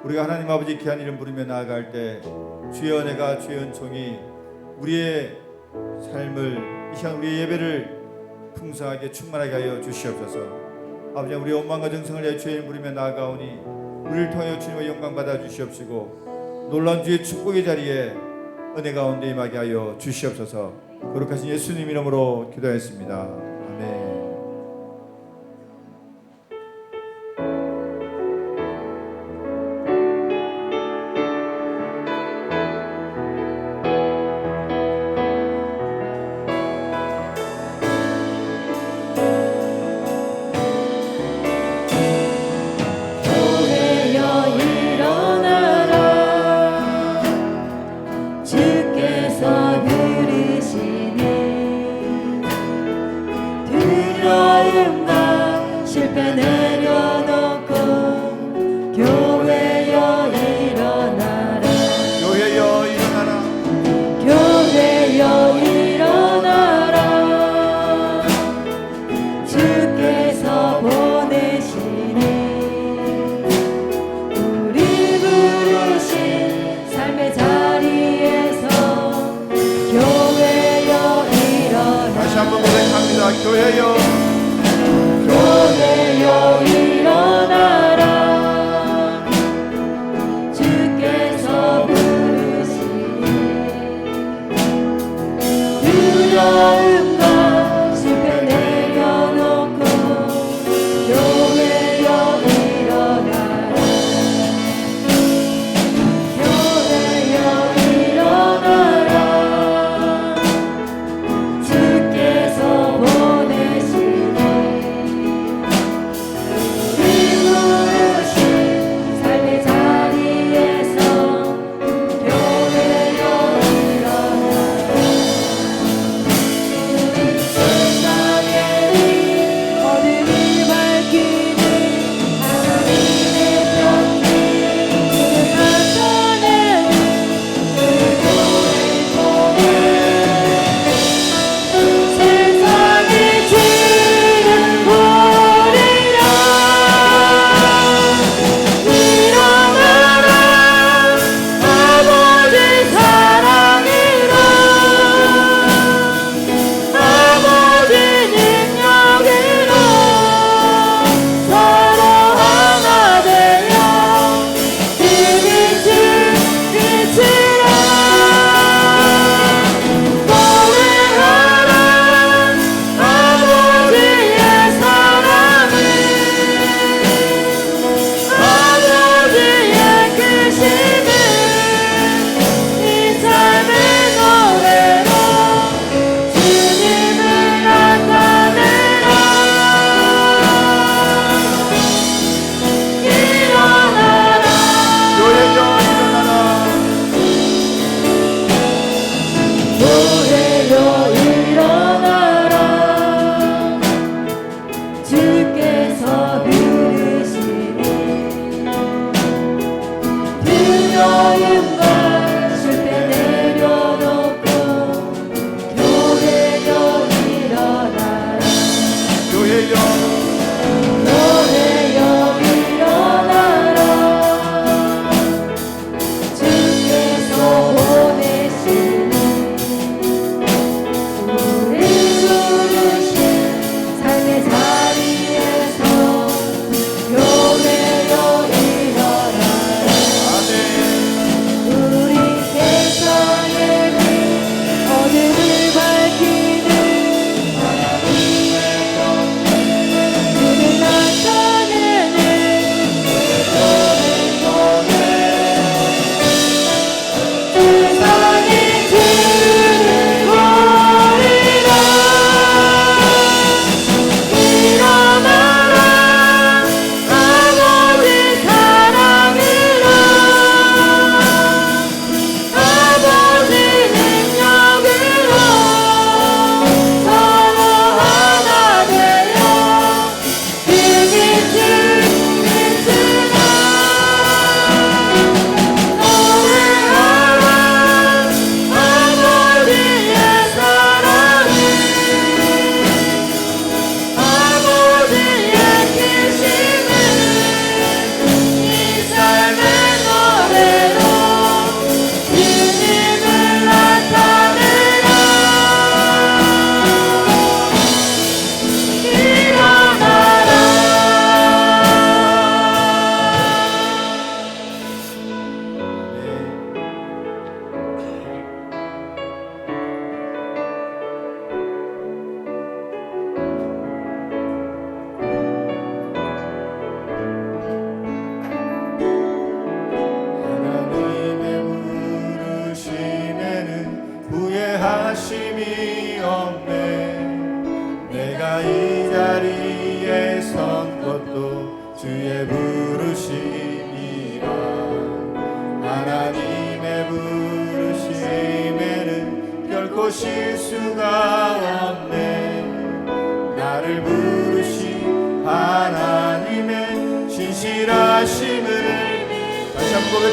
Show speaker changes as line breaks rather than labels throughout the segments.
우리가 하나님 아버지 귀한 이름 부르며 나아갈 때 주의 은혜가 주의 은총이 우리의 삶을 이 시간 우리의 예배를 풍성하게 충만하게 하여 주시옵소서. 아버지 우리 온 마음과 정성을 다해 주의 이름 부르며 나아가오니 우리를 통하여 주님의 영광 받아 주시옵시고 놀라운 주의 축복의 자리에 은혜 가운데 임하게 하여 주시옵소서. 거룩하신 예수님 이름으로 기도했습니다. 아멘. 교회여 교회여 일어나라 주께서 부르시니 두려움과 실패 내려놓고 교회여 일어나라 교회여 일어나라 주께서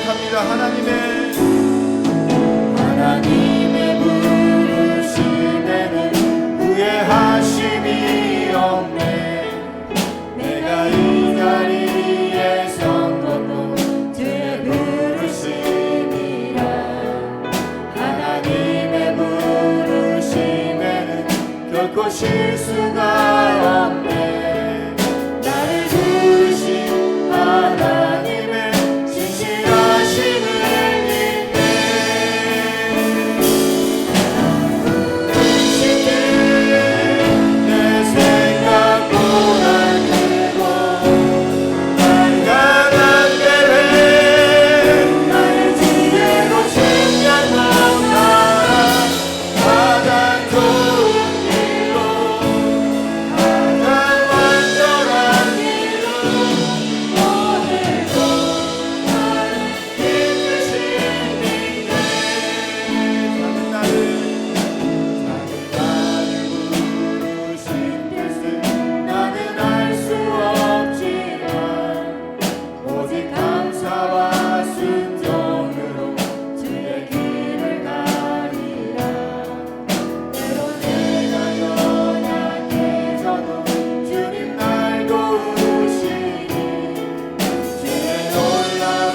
고백합니다.
하나님의 부르심에는 후회하심이 없네. 내가 이 자리에 선 것도 주의 부르심이라. 하나님의 부르심에는 결코 실수가 없네. 나를 부르신 하나님의 진실하심을 믿네. 내 생각보다 크고 간간한 계획, 나의 지혜로 측량 못하나 가장 좋은 길로, 가장 완전한 길로 오늘도 날 이끄시는데. 작은 나를 부르신 뜻은 나는 알 수 없지만 오직 감사와 순종으로 주의 길을 가리라. 때로 내가 연약해져도 주님 날 도우시니 주의 놀라운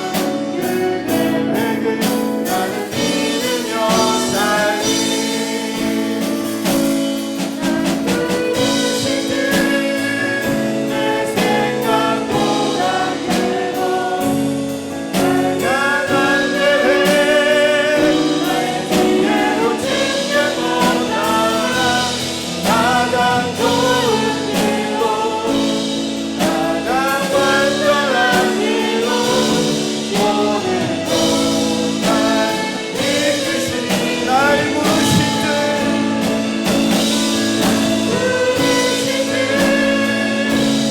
그 계획을 나는 믿으며 살리. 내 생각보다 크고 간간한 계획, 나의 지혜로 측량 못하나 가장 좋은 길로, 가장 완전한 길로 오늘도 날 이끄시니. 날 부르신 듯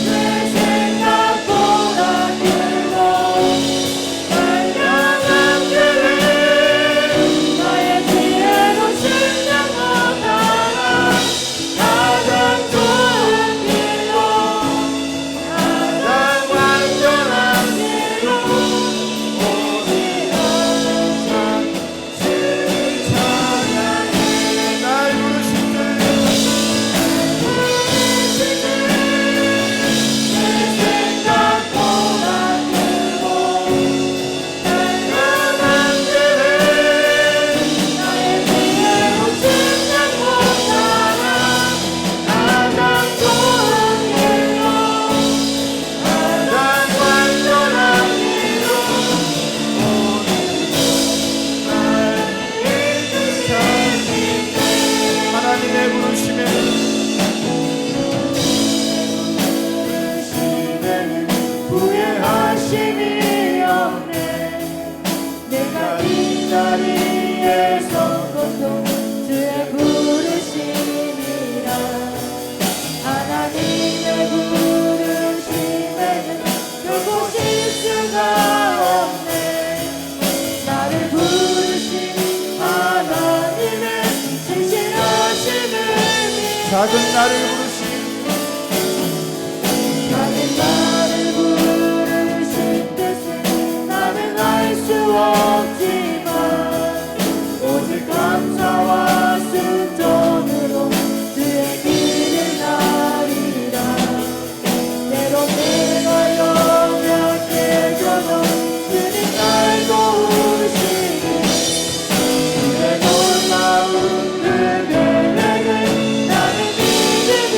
내 생각보다 크고 간간한 계획, 나의 지혜로 측량 못하나 가장 좋은 길로, 가장 완전한 길로 오늘도 당신을 찬양해.
날 부르신 듯
내 생각보다 크고 간간한 계획, 나의 지혜로 측량 못하나 가장 좋은 길로, 가장 완전한 길로 오늘도 날 이끄시니.
하나님의 부르심에
부르심에는 후회하심이 없네. 내가 이 자리에 선 것도 주의 부르심이라. 하나님의 부르심에는 결코 실수가 없네. 나를 부르신 하나님의 진실하심을 믿네.
작은 나를 부르신
작은 나를 부르신 뜻은 나는 알 수 없지만 오직 감사와 순종으로 주의 길을 가리라. 때로 내가 연약해져도 주님 날 도우시니 주의 놀라운 그 계획을 나는 믿으며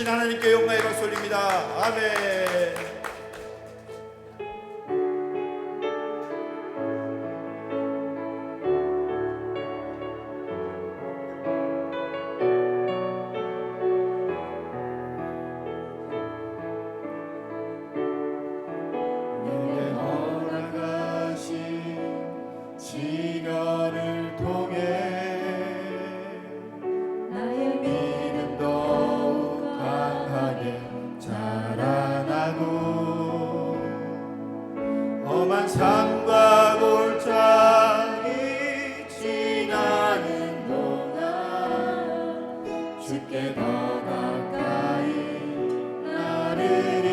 되신 하나님께 영광의 박수 올립니다. 아멘.
시련을 통해 나의 믿음 더욱 강하게 자라나고 험한 삶과 골짜기 지나는 동안 주께 더 가까이 나를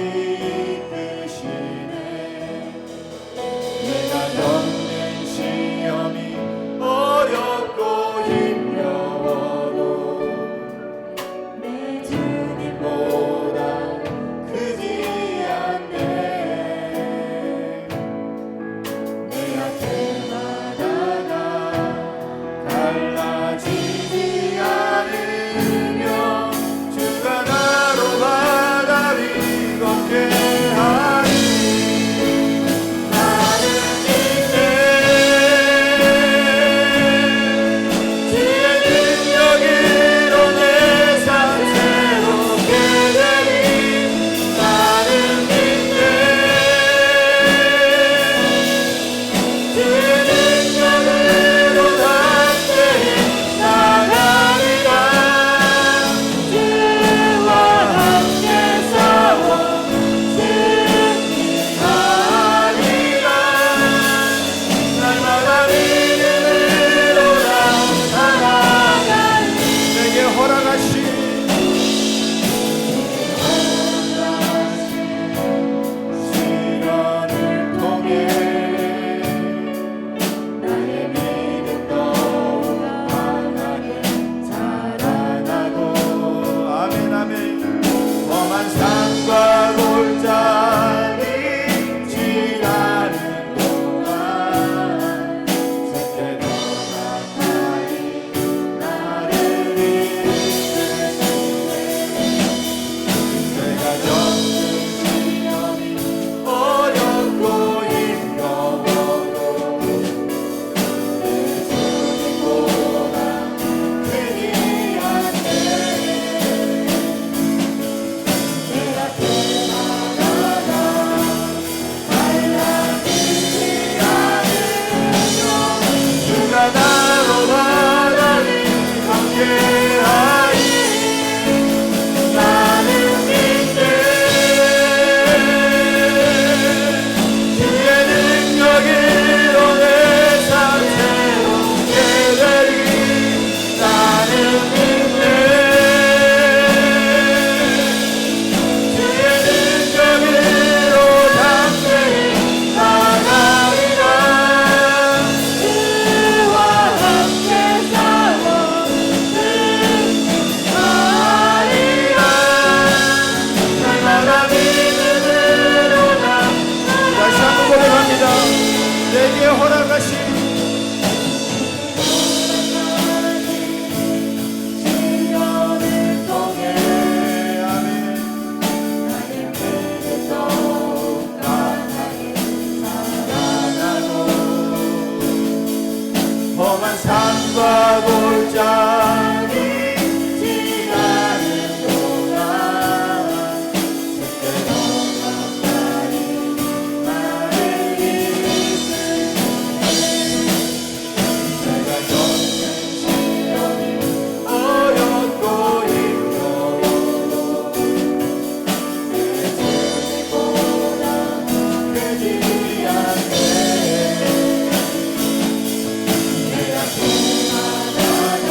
이끄시네. 내가 겪는 시험이 어렵고 힘겨워도 내 주님보다 크지 않네. 내 앞에 바다가 갈라지지 않으며 주가 나로 바다 위 걷게 하니 나는 이제 주의 능력으로 내 삶 새롭게 되리. 나는 이제 주의 능력으로 담대히 나가리라. 주와 함께 싸워 승리하리라. 날마다 믿음으로 나 살아가리.
내게 허락하신
시련을 통해 나의 믿음 더욱 강하게 자라나고
아멘 아멘.
험한 산과 골짜기 지나는 동안 주께 더 가까이 나를 이끄시네. 내가 겪는 시련이 어렵고 힘겨워도 내 주님보다 크지 않네. 내 앞에 바다가 갈라지지 않으며 주가 나로 바다 위 함께하리. 나는 이제 주의 능력으로 내 삶 새롭게 되리. 나는 이제 주의 능력으로 담대히 나가리라. 주와 함께 싸워 승리하리라. 날마다 믿음으로 나
다시 한번 고백합니다. 내게 허락하신
시련을 통해
아멘.
나의 믿음 더욱 강하게 자라나고 험한 산과 골짜기 지나는 동안 주께 더 가까이 나를 이끄시네. 내가 겪는 시련이 어렵고 힘겨워도 내 주님보다 크지 않네. 내 앞에 바다가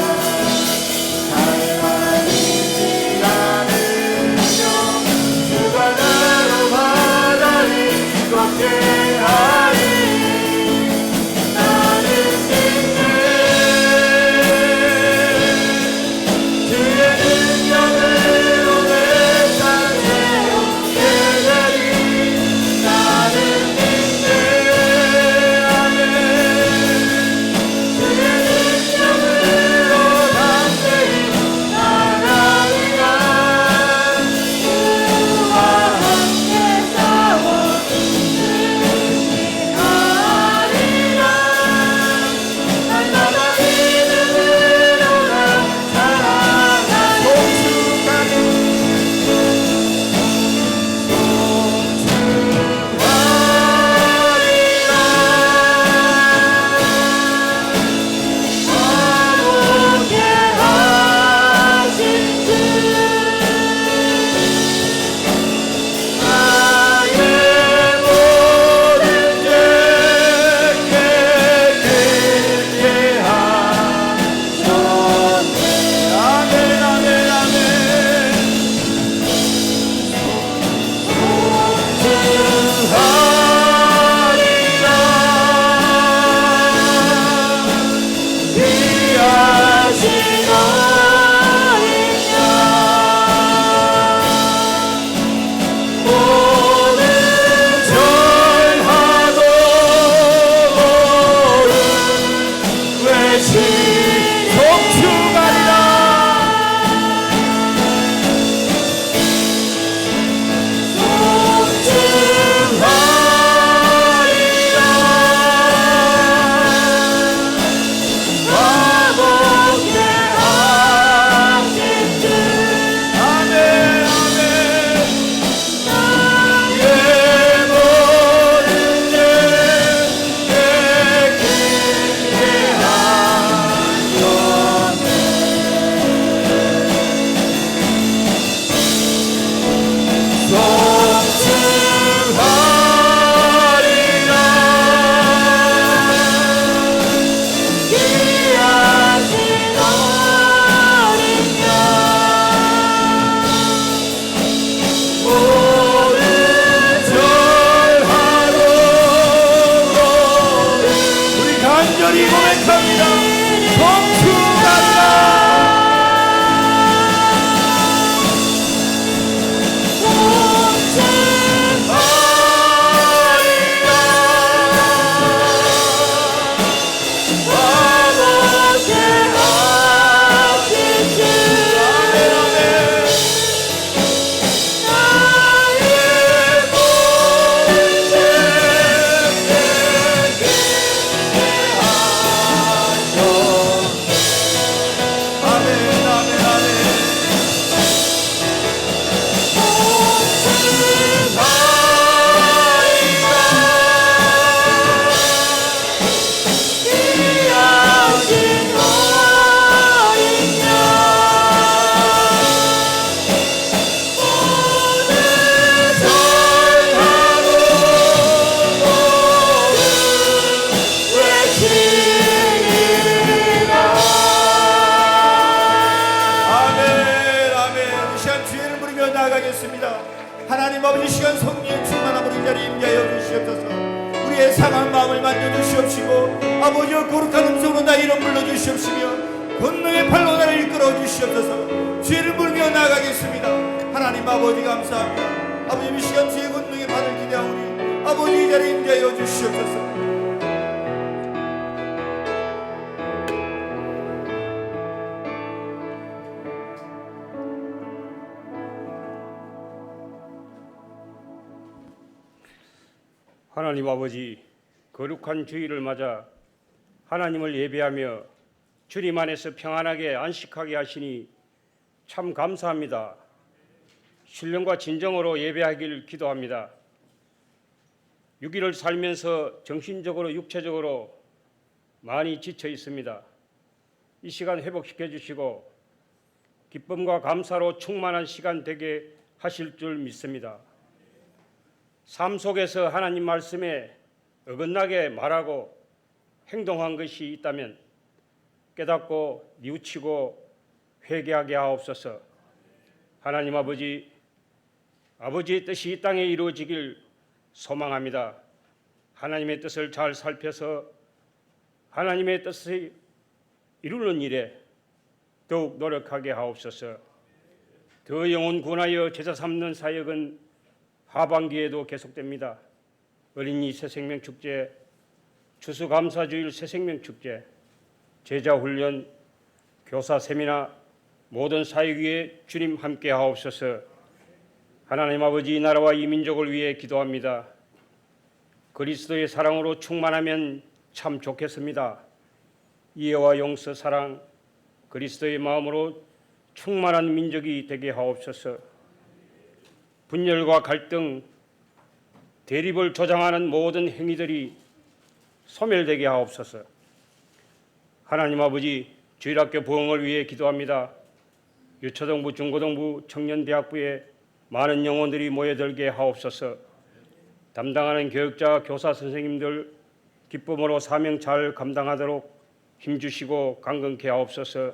기도하였습니다. 하나님 아버지 시간 성령의 충만함으로 이 자리에 임하여 주시옵소서. 우리의 상한 마음을 만져주시옵시고 아버지여 거룩한 음성으로 나의 이름 불러주시옵시며 권능의 팔로 나를 이끌어 주시옵소서. 죄를 물며 나아가겠습니다. 하나님 아버지 감사합니다. 아버지 이 시간 주의 권능의 받을 기대하오니 아버지 이 자리에 임하여 주시옵소서.
하나님 아버지, 거룩한 주일을 맞아 하나님을 예배하며 주님 안에서 평안하게 안식하게 하시니 참 감사합니다. 신령과 진정으로 예배하길 기도합니다. 6일을 살면서 정신적으로 육체적으로 많이 지쳐 있습니다. 이 시간 회복시켜 주시고 기쁨과 감사로 충만한 시간 되게 하실 줄 믿습니다. 삶 속에서 하나님 말씀에 어긋나게 말하고 행동한 것이 있다면 깨닫고 뉘우치고 회개하게 하옵소서. 하나님 아버지, 아버지의 뜻이 이 땅에 이루어지길 소망합니다. 하나님의 뜻을 잘 살펴서 하나님의 뜻을 이루는 일에 더욱 노력하게 하옵소서. 더 영혼 구원하여 제자 삼는 사역은 하반기에도 계속됩니다. 어린이 새생명 축제, 추수감사주일 새생명 축제, 제자훈련, 교사 세미나 모든 사역 위에 주님 함께 하옵소서. 하나님 아버지, 이 나라와 이 민족을 위해 기도합니다. 그리스도의 사랑으로 충만하면 참 좋겠습니다. 이해와 용서, 사랑, 그리스도의 마음으로 충만한 민족이 되게 하옵소서. 분열과 갈등, 대립을 조장하는 모든 행위들이 소멸되게 하옵소서. 하나님 아버지, 주일학교 부흥을 위해 기도합니다. 유초등부, 중고등부, 청년대학부에 많은 영혼들이 모여들게 하옵소서. 담당하는 교육자, 교사 선생님들 기쁨으로 사명 잘 감당하도록 힘주시고 강건케 하옵소서.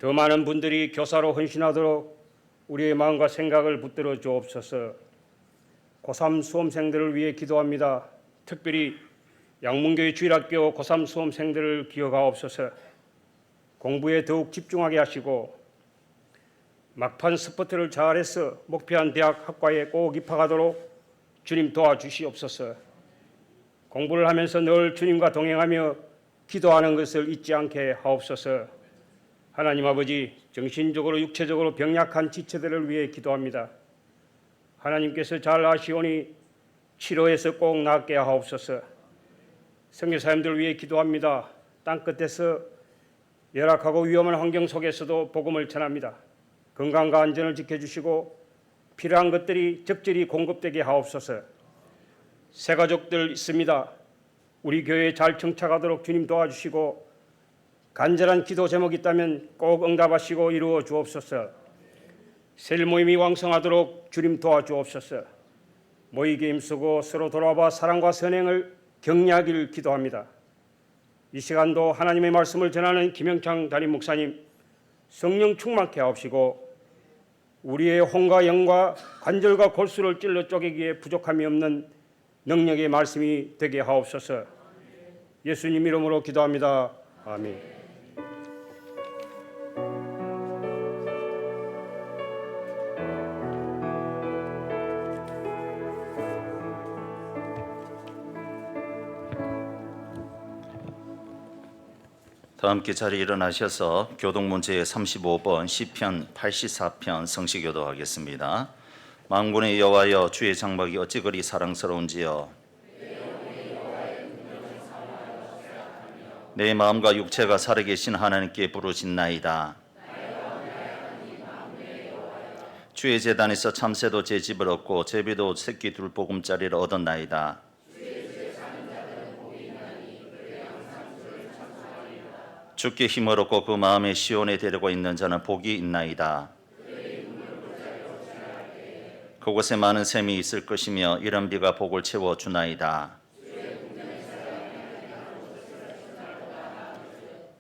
더 많은 분들이 교사로 헌신하도록 우리의 마음과 생각을 붙들어 주옵소서. 고3 수험생들을 위해 기도합니다. 특별히 양문교회 주일학교 고3 수험생들을 기억하옵소서. 공부에 더욱 집중하게 하시고 막판 스포트를 잘해서 목표한 대학 학과에 꼭 입학하도록 주님 도와주시옵소서. 공부를 하면서 늘 주님과 동행하며 기도하는 것을 잊지 않게 하옵소서. 하나님 아버지, 정신적으로 육체적으로 병약한 지체들을 위해 기도합니다. 하나님께서 잘 아시오니 치료해서 꼭 낫게 하옵소서. 선교사님들을 위해 기도합니다. 땅끝에서 열악하고 위험한 환경 속에서도 복음을 전합니다. 건강과 안전을 지켜주시고 필요한 것들이 적절히 공급되게 하옵소서. 새 가족들 있습니다. 우리 교회에 잘 정착하도록 주님 도와주시고 간절한 기도 제목이 있다면 꼭 응답하시고 이루어 주옵소서. 셀 모임이 왕성하도록 주님 도와주옵소서. 모이게 힘쓰고 서로 돌아봐 사랑과 선행을 격려하기를 기도합니다. 이 시간도 하나님의 말씀을 전하는 김영창 담임 목사님 성령 충만케 하옵시고 우리의 혼과 영과 관절과 골수를 찔러 쪼개기에 부족함이 없는 능력의 말씀이 되게 하옵소서. 예수님 이름으로 기도합니다. 아멘.
다 함께 자리에 일어나셔서 교동문제 35번 시편 84편 성시교도하겠습니다. 만군의 여호와여, 주의 장막이 어찌 그리 사랑스러운지요. 내 마음과 육체가 살아계신 하나님께 부르짖나이다. 주의 제단에서 참새도 제 집을 얻고 제비도 새끼 둘보금짜리를 얻었나이다. 주께 힘을 얻고 그 마음에 시온에 데리고 있는 자는 복이 있나이다. 그곳에 많은 샘이 있을 것이며 이런 비가 복을 채워 주나이다.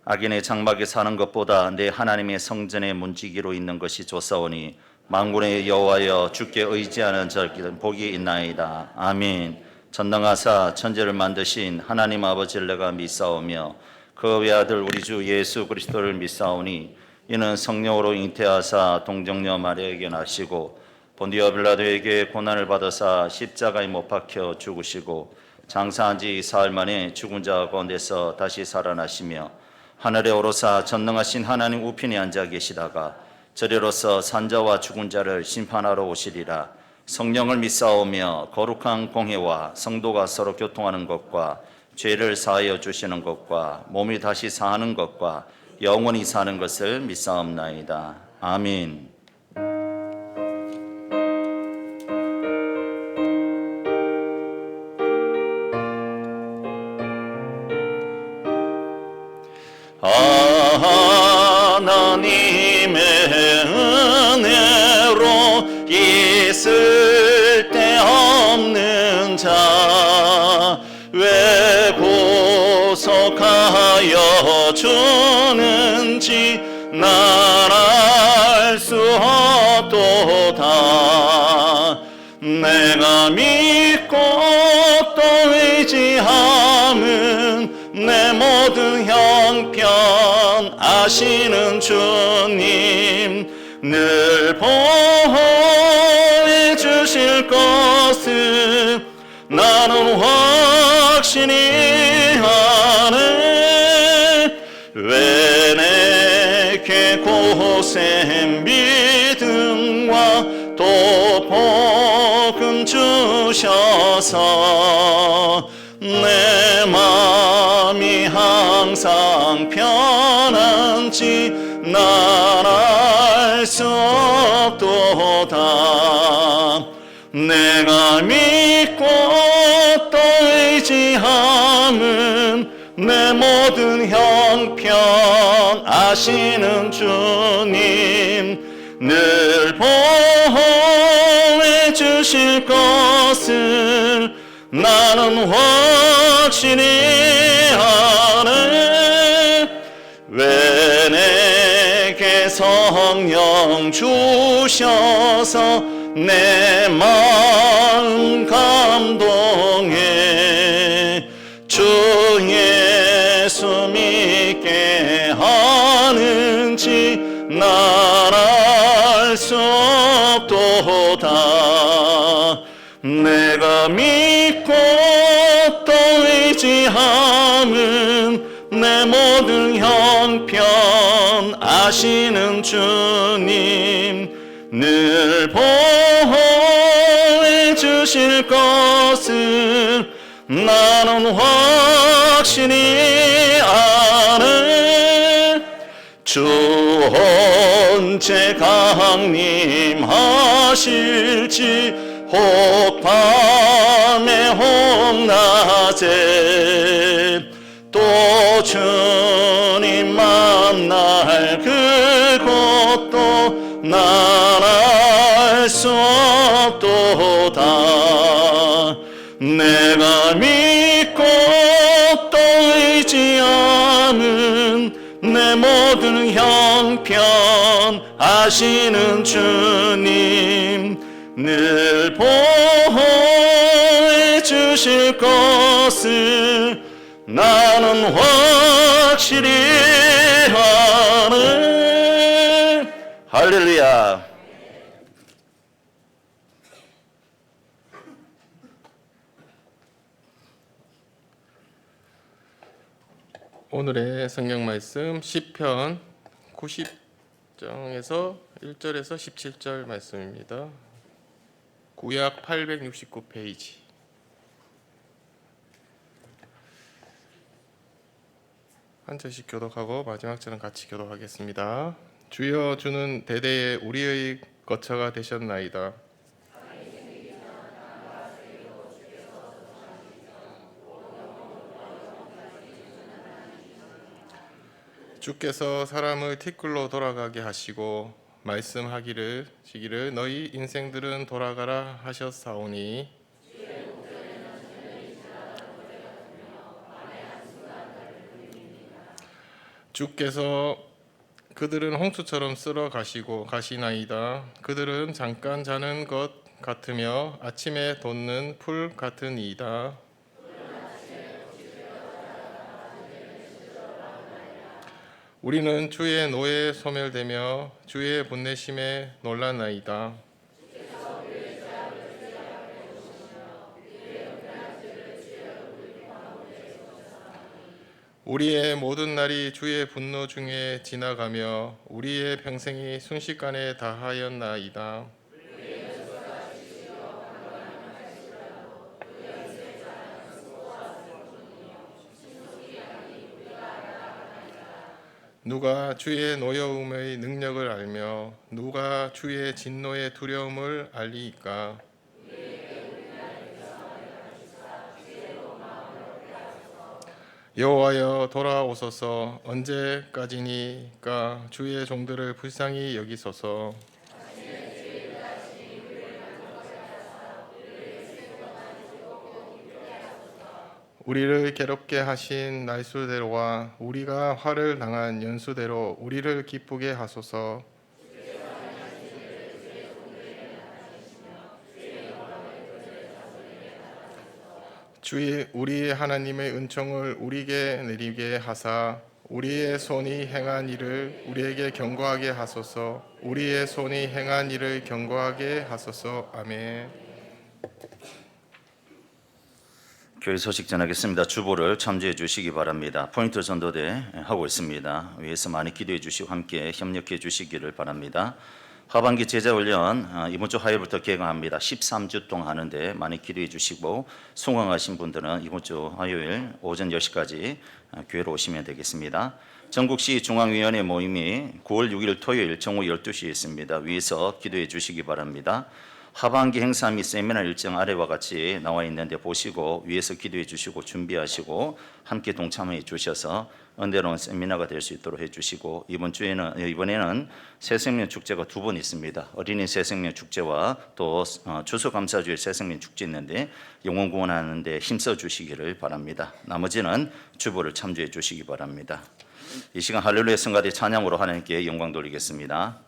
악인의 장막에 사는 것보다 내 하나님의 성전에 문지기로 있는 것이 좋사오니 만군의 여호와여 주께 의지하는 자들은 복이 있나이다. 아멘. 전능하사 천지를 만드신 하나님 아버지를 내가 믿사오며 그 외아들 우리 주 예수 그리스도를 믿사오니 이는 성령으로 잉태하사 동정녀 마리아에게 나시고 본디오 빌라도에게 고난을 받으사 십자가에 못 박혀 죽으시고 장사한 지 사흘 만에 죽은 자 가운데서 다시 살아나시며 하늘에 오르사 전능하신 하나님 우편에 앉아 계시다가 저리로서 산자와 죽은 자를 심판하러 오시리라. 성령을 믿사오며 거룩한 공회와 성도가 서로 교통하는 것과 죄를 사하여 주시는 것과 몸이 다시 사하는 것과 영원히 사는 것을 믿사옵나이다. 아멘. 하나님의 은혜로 있을 데 없는 자 왜 구속하여 주는지 난 알 수 없도다. 내가 믿고 또 의지함은 내 모든 형편 아시는 주님 늘 보호해 주실 것을 나는 확신히 아네. 왜 내게 고생 믿음과 또 복음 주셔서 내 마음이 항상 편한지 난 알 수 없도다. 내가 믿고 또 의지함은 내 모든 형편 아시는 주님 늘 보호해 주실 것을 나는 확신히 아네. 왜 내게 성령 주셔서 내 마음 감동해 주 예수 믿게 하는지 난 알 수 없도다. 내가 믿고 또 의지함은 내 모든 형편 아시는 주님 늘 보호해 주실 것을 나는 확신히 아네. 주 언제 강림하실지 혹 밤에 혹 낮에 또 주님 만날 그것도 난 알 수 없도다. 내가 믿고 또 의지하는 내 모든 형편 아시는 주님 늘 보호해 주실 것을 나는 확실히 아네. 할렐루야.
오늘의 성경 말씀 시편 90장에서 1절에서 17절 말씀입니다. 구약 869페이지. 한 절씩 교독하고 마지막 절은 같이 교독하겠습니다. 주여 주는 대대에 우리의 거처가 되셨나이다. 주께서 사람을 티끌로 돌아가게 하시고 말씀하기를 너희 인생들은 돌아가라 하셨사오니 주께서 그들은 홍수처럼 쓸어 가시나이다. 그들은 잠깐 자는 것 같으며 아침에 돋는 풀 같으니이다. 우리는 주의 노에 소멸되며 주의 분내심에 놀라나이다. 우리의 모든 날이 주의 분노 중에 지나가며 우리의 평생이 순식간에 다하였나이다. 누가 주의 노여움의 능력을 알며 누가 주의 진노의 두려움을 알리이까? 여호와여 돌아오소서. 언제까지니까 주의 종들을 불쌍히 여기소서. 우리를 괴롭게 하신 날수대로와 우리가 화를 당한 연수대로 우리를 기쁘게 하소서. 우리 하나님의 은총을 우리에게 내리게 하사 우리의 손이 행한 일을 우리에게 경고하게 하소서. 우리의 손이 행한 일을 경고하게 하소서. 아멘.
교회 소식 전하겠습니다. 주보를 참조해 주시기 바랍니다. 포인트 전도대 하고 있습니다. 위에서 많이 기도해 주시고 함께 협력해 주시기를 바랍니다. 하반기 제자훈련 이번 주 화요일부터 개강합니다. 13주 동안 하는데 많이 기도해 주시고 성공하신 분들은 이번 주 화요일 오전 10시까지 교회로 오시면 되겠습니다. 전국시 중앙위원회 모임이 9월 6일 토요일 정오 12시에 있습니다. 위에서 기도해 주시기 바랍니다. 하반기 행사 및 세미나 일정 아래와 같이 나와 있는데 보시고 위에서 기도해 주시고 준비하시고 함께 동참해 주셔서 은혜로운 세미나가 될 수 있도록 해주시고 이번에는 새생명 축제가 2번 있습니다. 어린이 새생명 축제와 또 추수감사주일 새생명 축제 있는데 영혼 구원하는 데 힘써 주시기를 바랍니다. 나머지는 주보를 참조해 주시기 바랍니다. 이 시간 할렐루야 성가대 찬양으로 하나님께 영광 돌리겠습니다.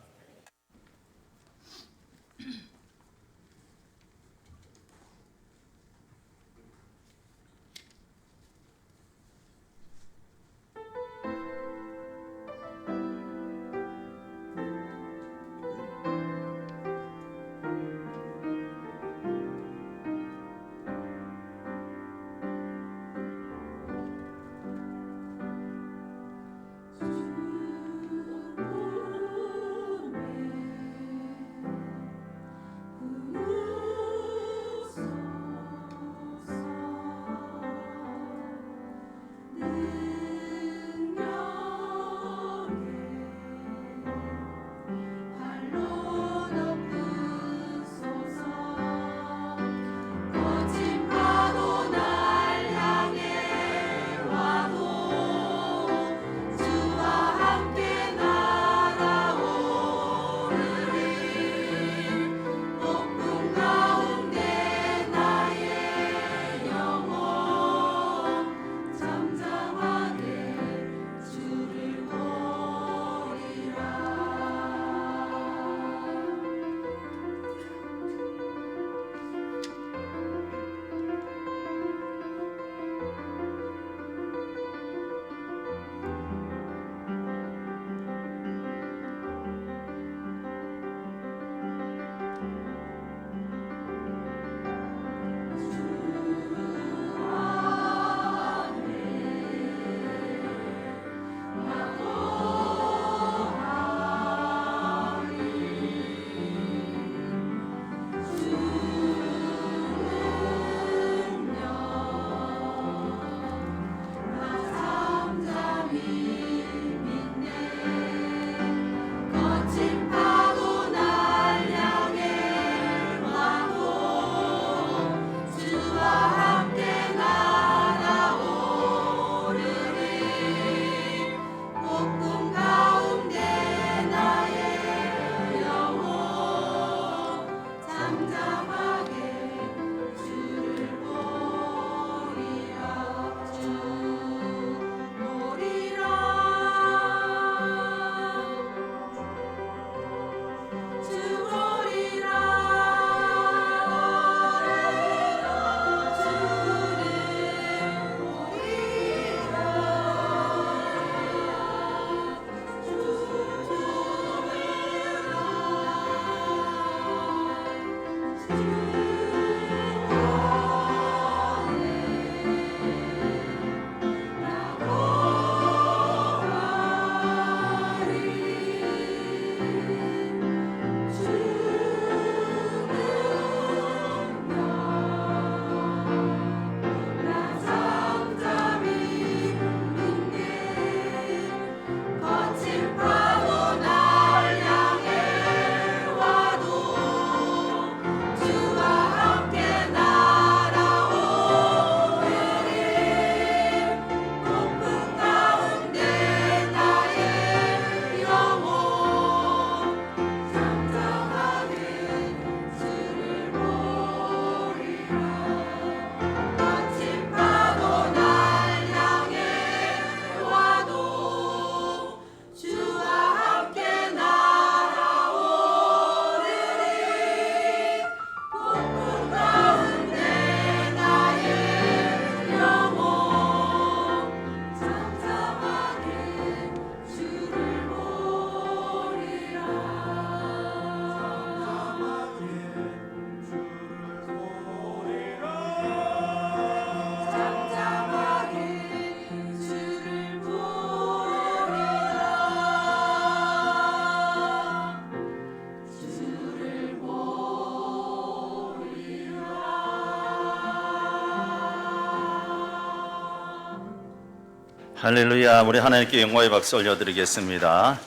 할렐루야. 우리 하나님께 영광의 박수 올려드리겠습니다.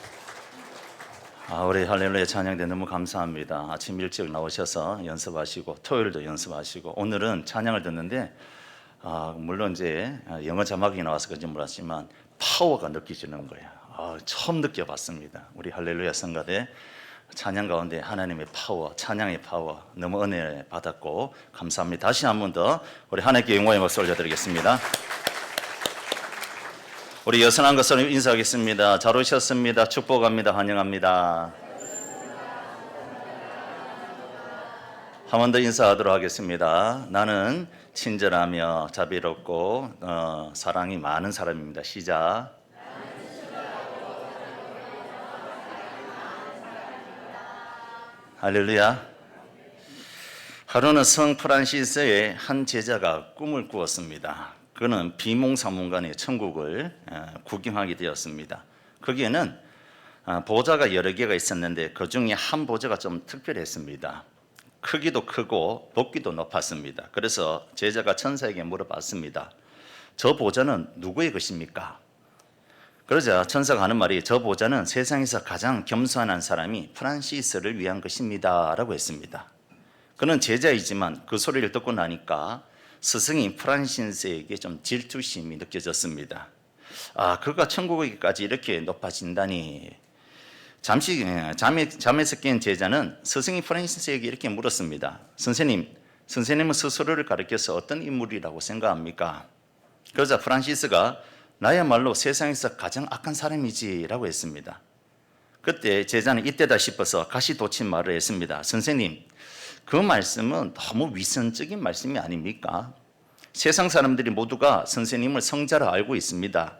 우리 할렐루야 찬양대 너무 감사합니다. 아침 일찍 나오셔서 연습하시고 토요일도 연습하시고 오늘은 찬양을 듣는데 물론 이제 영어 자막이 나와서 그런지 몰랐지만 파워가 느껴지는 거예요. 처음 느껴봤습니다. 우리 할렐루야 성가대 찬양 가운데 하나님의 파워, 찬양의 파워 너무 은혜 받았고 감사합니다. 다시 한 번 더 우리 하나님께 영광의 박수 올려드리겠습니다. 우리 여선한 것을 인사하겠습니다. 잘 오셨습니다. 축복합니다. 환영합니다. 한 번 더 인사하도록 하겠습니다. 나는 친절하며 자비롭고 사랑이 많은 사람입니다. 시작. 할렐루야. 하루는 성 프란시스의 한 제자가 꿈을 꾸었습니다. 그는 비몽사몽간에 천국을 구경하게 되었습니다. 거기에는 보좌가 여러 개가 있었는데 그 중에 한 보좌가 좀 특별했습니다. 크기도 크고 높기도 높았습니다. 그래서 제자가 천사에게 물어봤습니다. 저 보좌는 누구의 것입니까? 그러자 천사가 하는 말이 저 보좌는 세상에서 가장 겸손한 사람이 프란시스를 위한 것입니다 라고 했습니다. 그는 제자이지만 그 소리를 듣고 나니까 스승인 프란시스에게 좀 질투심이 느껴졌습니다. 그가 천국에까지 이렇게 높아진다니. 잠시 잠에서 깬 제자는 스승인 프란시스에게 이렇게 물었습니다. 선생님은 스스로를 가리켜서 어떤 인물이라고 생각합니까? 그러자 프란시스가 나야말로 세상에서 가장 악한 사람이지 라고 했습니다. 그때 제자는 이때다 싶어서 가시 돋친 말을 했습니다. 선생님, 그 말씀은 너무 위선적인 말씀이 아닙니까? 세상 사람들이 모두가 선생님을 성자로 알고 있습니다.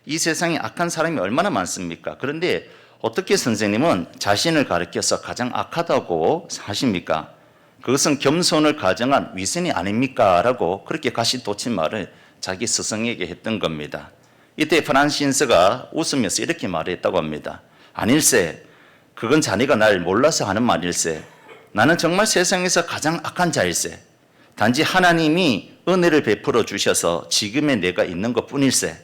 이 세상에 악한 사람이 얼마나 많습니까? 그런데 어떻게 선생님은 자신을 가리켜서 가장 악하다고 하십니까? 그것은 겸손을 가정한 위선이 아닙니까? 라고 그렇게 가시 돋친 말을 자기 스승에게 했던 겁니다. 이때 프란시스가 웃으면서 이렇게 말했다고 합니다. 아닐세, 그건 자네가 날 몰라서 하는 말일세. 나는 정말 세상에서 가장 악한 자일세. 단지 하나님이 은혜를 베풀어 주셔서 지금의 내가 있는 것뿐일세.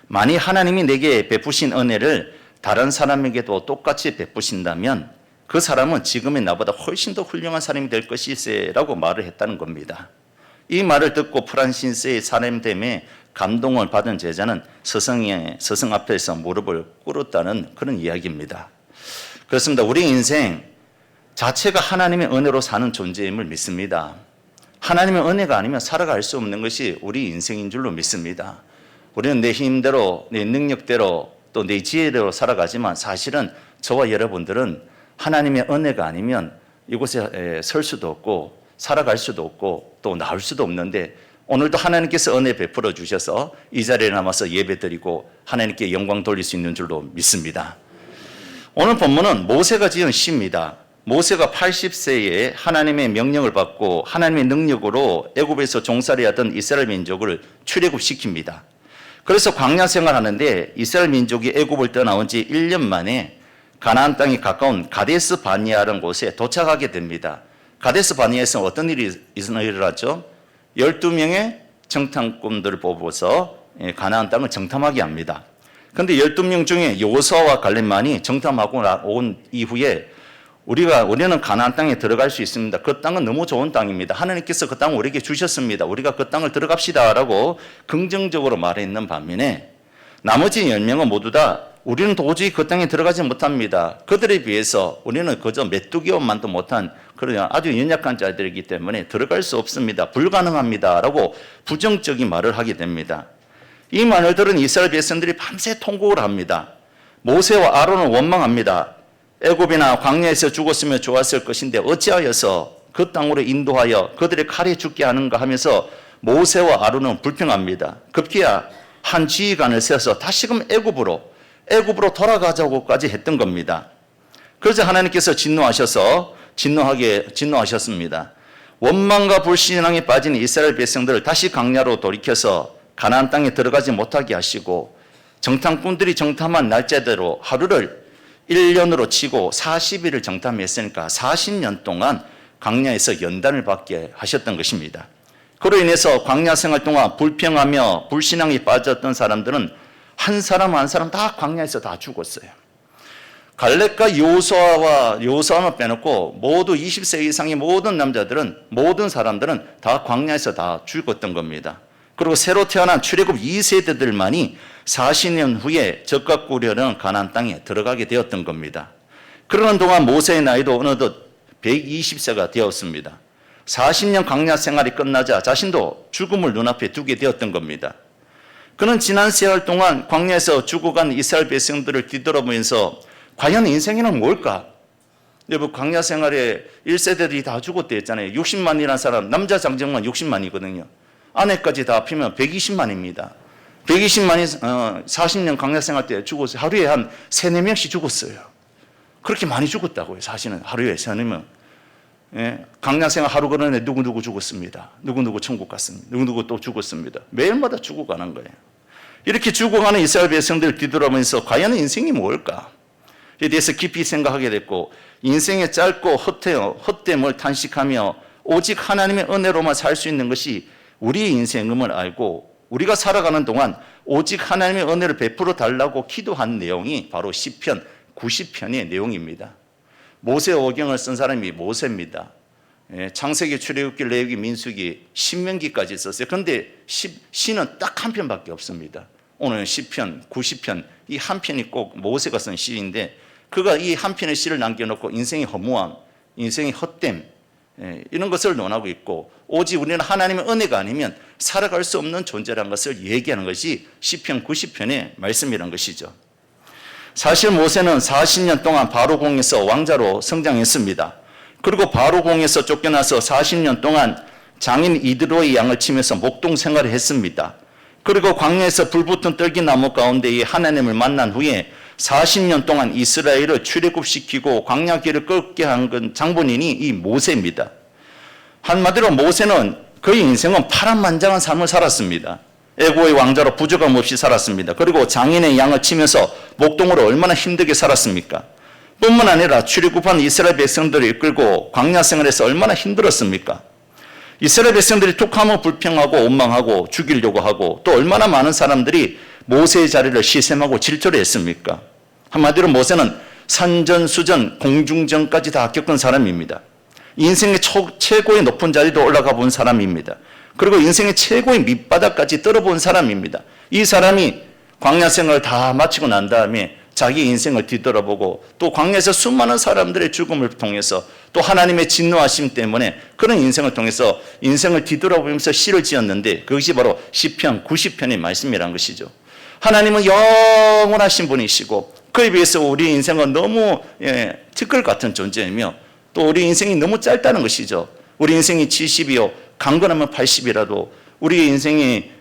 만일 하나님이 내게 베푸신 은혜를 다른 사람에게도 똑같이 베푸신다면 그 사람은 지금의 나보다 훨씬 더 훌륭한 사람이 될 것일세 라고 말을 했다는 겁니다. 이 말을 듣고 프란시스의 사람됨에 감동을 받은 제자는 스승 앞에서 무릎을 꿇었다는 그런 이야기입니다. 그렇습니다. 우리 인생 자체가 하나님의 은혜로 사는 존재임을 믿습니다. 하나님의 은혜가 아니면 살아갈 수 없는 것이 우리 인생인 줄로 믿습니다. 우리는 내 힘대로, 내 능력대로, 또 내 지혜대로 살아가지만 사실은 저와 여러분들은 하나님의 은혜가 아니면 이곳에 설 수도 없고 살아갈 수도 없고 또 나올 수도 없는데 오늘도 하나님께서 은혜 베풀어 주셔서 이 자리에 남아서 예배드리고 하나님께 영광 돌릴 수 있는 줄로 믿습니다. 오늘 본문은 모세가 지은 시입니다. 모세가 80세에 하나님의 명령을 받고 하나님의 능력으로 애굽에서 종살이 하던 이스라엘 민족을 출애굽시킵니다. 그래서 광야 생활하는데 이스라엘 민족이 애굽을 떠나온 지 1년 만에 가나안 땅이 가까운 가데스 바니아라는 곳에 도착하게 됩니다. 가데스 바니아에서 어떤 일이 일어났죠? 12명의 정탐꾼들을 뽑아서 가나안 땅을 정탐하게 합니다. 그런데 12명 중에 여호수아와 갈렙만이 정탐하고 온 이후에 우리는 가나안 땅에 들어갈 수 있습니다. 그 땅은 너무 좋은 땅입니다. 하나님께서 그 땅을 우리에게 주셨습니다. 우리가 그 땅을 들어갑시다 라고 긍정적으로 말했는 반면에 나머지 10명은 모두 다 우리는 도저히 그 땅에 들어가지 못합니다. 그들에 비해서 우리는 그저 메뚜기만도 못한 그런 아주 연약한 자들이기 때문에 들어갈 수 없습니다. 불가능합니다 라고 부정적인 말을 하게 됩니다. 이 말을 들은 이스라엘 백성들이 밤새 통곡을 합니다. 모세와 아론을 원망합니다. 애굽이나 광야에서 죽었으면 좋았을 것인데 어찌하여서 그 땅으로 인도하여 그들의 칼에 죽게 하는가 하면서 모세와 아론은 불평합니다. 급기야 한 지휘관을 세워서 다시금 애굽으로 돌아가자고까지 했던 겁니다. 그래서 하나님께서 진노하셨습니다. 원망과 불신앙에 빠진 이스라엘 백성들을 다시 광야로 돌이켜서 가나안 땅에 들어가지 못하게 하시고 정탐꾼들이 정탐한 날짜대로 하루를 1년으로 치고 40일을 정탐했으니까 40년 동안 광야에서 연단을 받게 하셨던 것입니다. 그로 인해서 광야 생활 동안 불평하며 불신앙에 빠졌던 사람들은 한 사람 한 사람 다 광야에서 다 죽었어요. 갈렙과 여호수아만 빼놓고 모두 20세 이상의 모든 남자들은, 모든 사람들은 다 광야에서 다 죽었던 겁니다. 그리고 새로 태어난 출애굽 2세대들만이 40년 후에 적과 꾸려는 가나안 땅에 들어가게 되었던 겁니다. 그러는 동안 모세의 나이도 어느덧 120세가 되었습니다. 40년 광야 생활이 끝나자 자신도 죽음을 눈앞에 두게 되었던 겁니다. 그는 지난 세월 동안 광야에서 죽어간 이스라엘 백성들을 뒤돌아보면서 과연 인생이란 뭘까? 여러분, 광야 생활에 1세대들이 다 죽었대 했잖아요. 60만이라는 사람, 남자 장정만 60만이거든요. 아내까지 다 합치면 120만입니다. 120만이 40년 광야 생활 때 죽었어요. 하루에 한 3, 4명씩 죽었어요. 그렇게 많이 죽었다고요. 사실은 하루에 3, 4명. 예, 광야 생활 하루 그러는데 누구누구 죽었습니다. 누구누구 천국 갔습니다. 누구누구 또 죽었습니다. 매일마다 죽어가는 거예요. 이렇게 죽어가는 이스라엘 백성들을 뒤돌아보면서 과연 인생이 뭘까? 에 대해서 깊이 생각하게 됐고, 인생의 짧고 헛됨을 탄식하며 오직 하나님의 은혜로만 살 수 있는 것이 우리의 인생임을 알고, 우리가 살아가는 동안 오직 하나님의 은혜를 베풀어 달라고 기도한 내용이 바로 시편 90편의 내용입니다. 모세 오경을 쓴 사람이 모세입니다. 창세기, 출애굽기, 레위기, 민수기, 신명기까지 썼어요. 그런데 시는 딱 한 편밖에 없습니다. 오늘 시편 90편, 이 한 편이 꼭 모세가 쓴 시인데, 그가 이 한 편의 시를 남겨놓고 인생의 허무함, 인생의 헛됨, 이런 것을 논하고 있고, 오직 우리는 하나님의 은혜가 아니면 살아갈 수 없는 존재라는 것을 얘기하는 것이 시편 90편의 말씀이라는 것이죠. 사실 모세는 40년 동안 바로궁에서 왕자로 성장했습니다. 그리고 바로궁에서 쫓겨나서 40년 동안 장인 이드로의 양을 치면서 목동 생활을 했습니다. 그리고 광야에서 불붙은 떨기나무 가운데 이 하나님을 만난 후에 40년 동안 이스라엘을 출애굽시키고 광야 길을 걷게 한 장본인이 이 모세입니다. 한마디로 모세는 그의 인생은 파란만장한 삶을 살았습니다. 애고의 왕자로 부족함 없이 살았습니다. 그리고 장인의 양을 치면서 목동으로 얼마나 힘들게 살았습니까? 뿐만 아니라 출애굽한 이스라엘 백성들을 이끌고 광야 생활에서 얼마나 힘들었습니까? 이스라엘 백성들이 툭하면 불평하고 원망하고 죽이려고 하고, 또 얼마나 많은 사람들이 모세의 자리를 시샘하고 질투를 했습니까? 한마디로 모세는 산전수전, 공중전까지 다 겪은 사람입니다. 인생의 최고의 높은 자리도 올라가 본 사람입니다. 그리고 인생의 최고의 밑바닥까지 떨어본 사람입니다. 이 사람이 광야 생활을 다 마치고 난 다음에 자기 인생을 뒤돌아보고, 또 광야에서 수많은 사람들의 죽음을 통해서, 또 하나님의 진노하심 때문에 그런 인생을 통해서 인생을 뒤돌아보면서 시를 지었는데, 그것이 바로 시편 90편의 말씀이란 것이죠. 하나님은 영원하신 분이시고, 그에 비해서 우리 인생은 너무 티끌 같은 존재이며, 또 우리 인생이 너무 짧다는 것이죠. 우리 인생이 70이요, 강건하면 80이라도 우리 인생의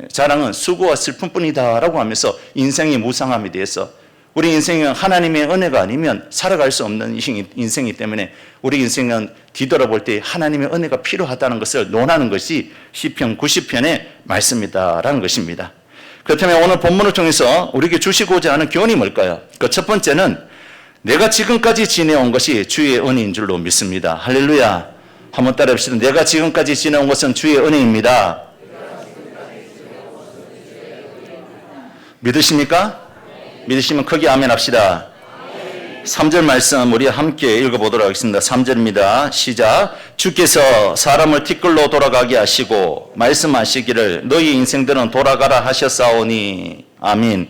자랑은 수고와 슬픔뿐이다 라고 하면서 인생의 무상함에 대해서, 우리 인생은 하나님의 은혜가 아니면 살아갈 수 없는 인생이기 때문에 우리 인생은 뒤돌아볼 때 하나님의 은혜가 필요하다는 것을 논하는 것이 시편 90편의 말씀이다라는 것입니다. 그렇다면 오늘 본문을 통해서 우리에게 주시고자 하는 교훈이 뭘까요? 그 첫 번째는 내가 지금까지 지내온 것이 주의 은혜인 줄로 믿습니다. 할렐루야. 한번 따라합시다. 내가 지금까지 지내온 것은 주의 은혜입니다. 믿으십니까? 믿으시면 크게 아멘 합시다. 3절 말씀 우리 함께 읽어보도록 하겠습니다. 3절입니다. 시작. 주께서 사람을 티끌로 돌아가게 하시고 말씀하시기를 너희 인생들은 돌아가라 하셨사오니. 아멘.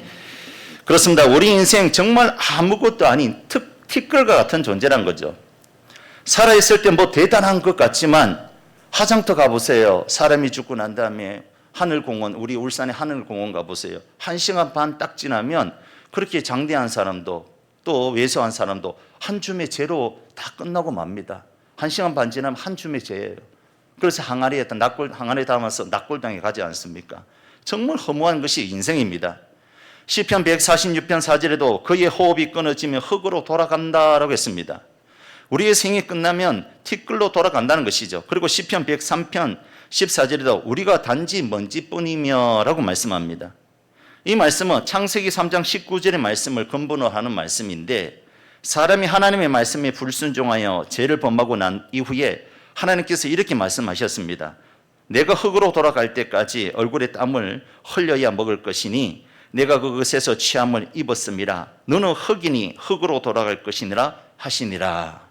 그렇습니다. 우리 인생 정말 아무것도 아닌 티끌과 같은 존재란 거죠. 살아있을 때 뭐 대단한 것 같지만 화장터 가보세요. 사람이 죽고 난 다음에 하늘공원, 우리 울산의 하늘공원 가보세요. 1시간 반 딱 지나면 그렇게 장대한 사람도 또 왜소한 사람도 한 줌의 재로 다 끝나고 맙니다. 1시간 반 지나면 한 줌의 재예요. 그래서 항아리에 담아서 낙골당에 가지 않습니까? 정말 허무한 것이 인생입니다. 시편 146편 4절에도 그의 호흡이 끊어지면 흙으로 돌아간다라고 했습니다. 우리의 생이 끝나면 티끌로 돌아간다는 것이죠. 그리고 시편 103편 14절에도 우리가 단지 먼지뿐이며 라고 말씀합니다. 이 말씀은 창세기 3장 19절의 말씀을 근본으로 하는 말씀인데, 사람이 하나님의 말씀에 불순종하여 죄를 범하고 난 이후에 하나님께서 이렇게 말씀하셨습니다. 내가 흙으로 돌아갈 때까지 얼굴에 땀을 흘려야 먹을 것이니 내가 그것에서 취함을 입었음이라. 너는 흙이니 흙으로 돌아갈 것이니라 하시니라.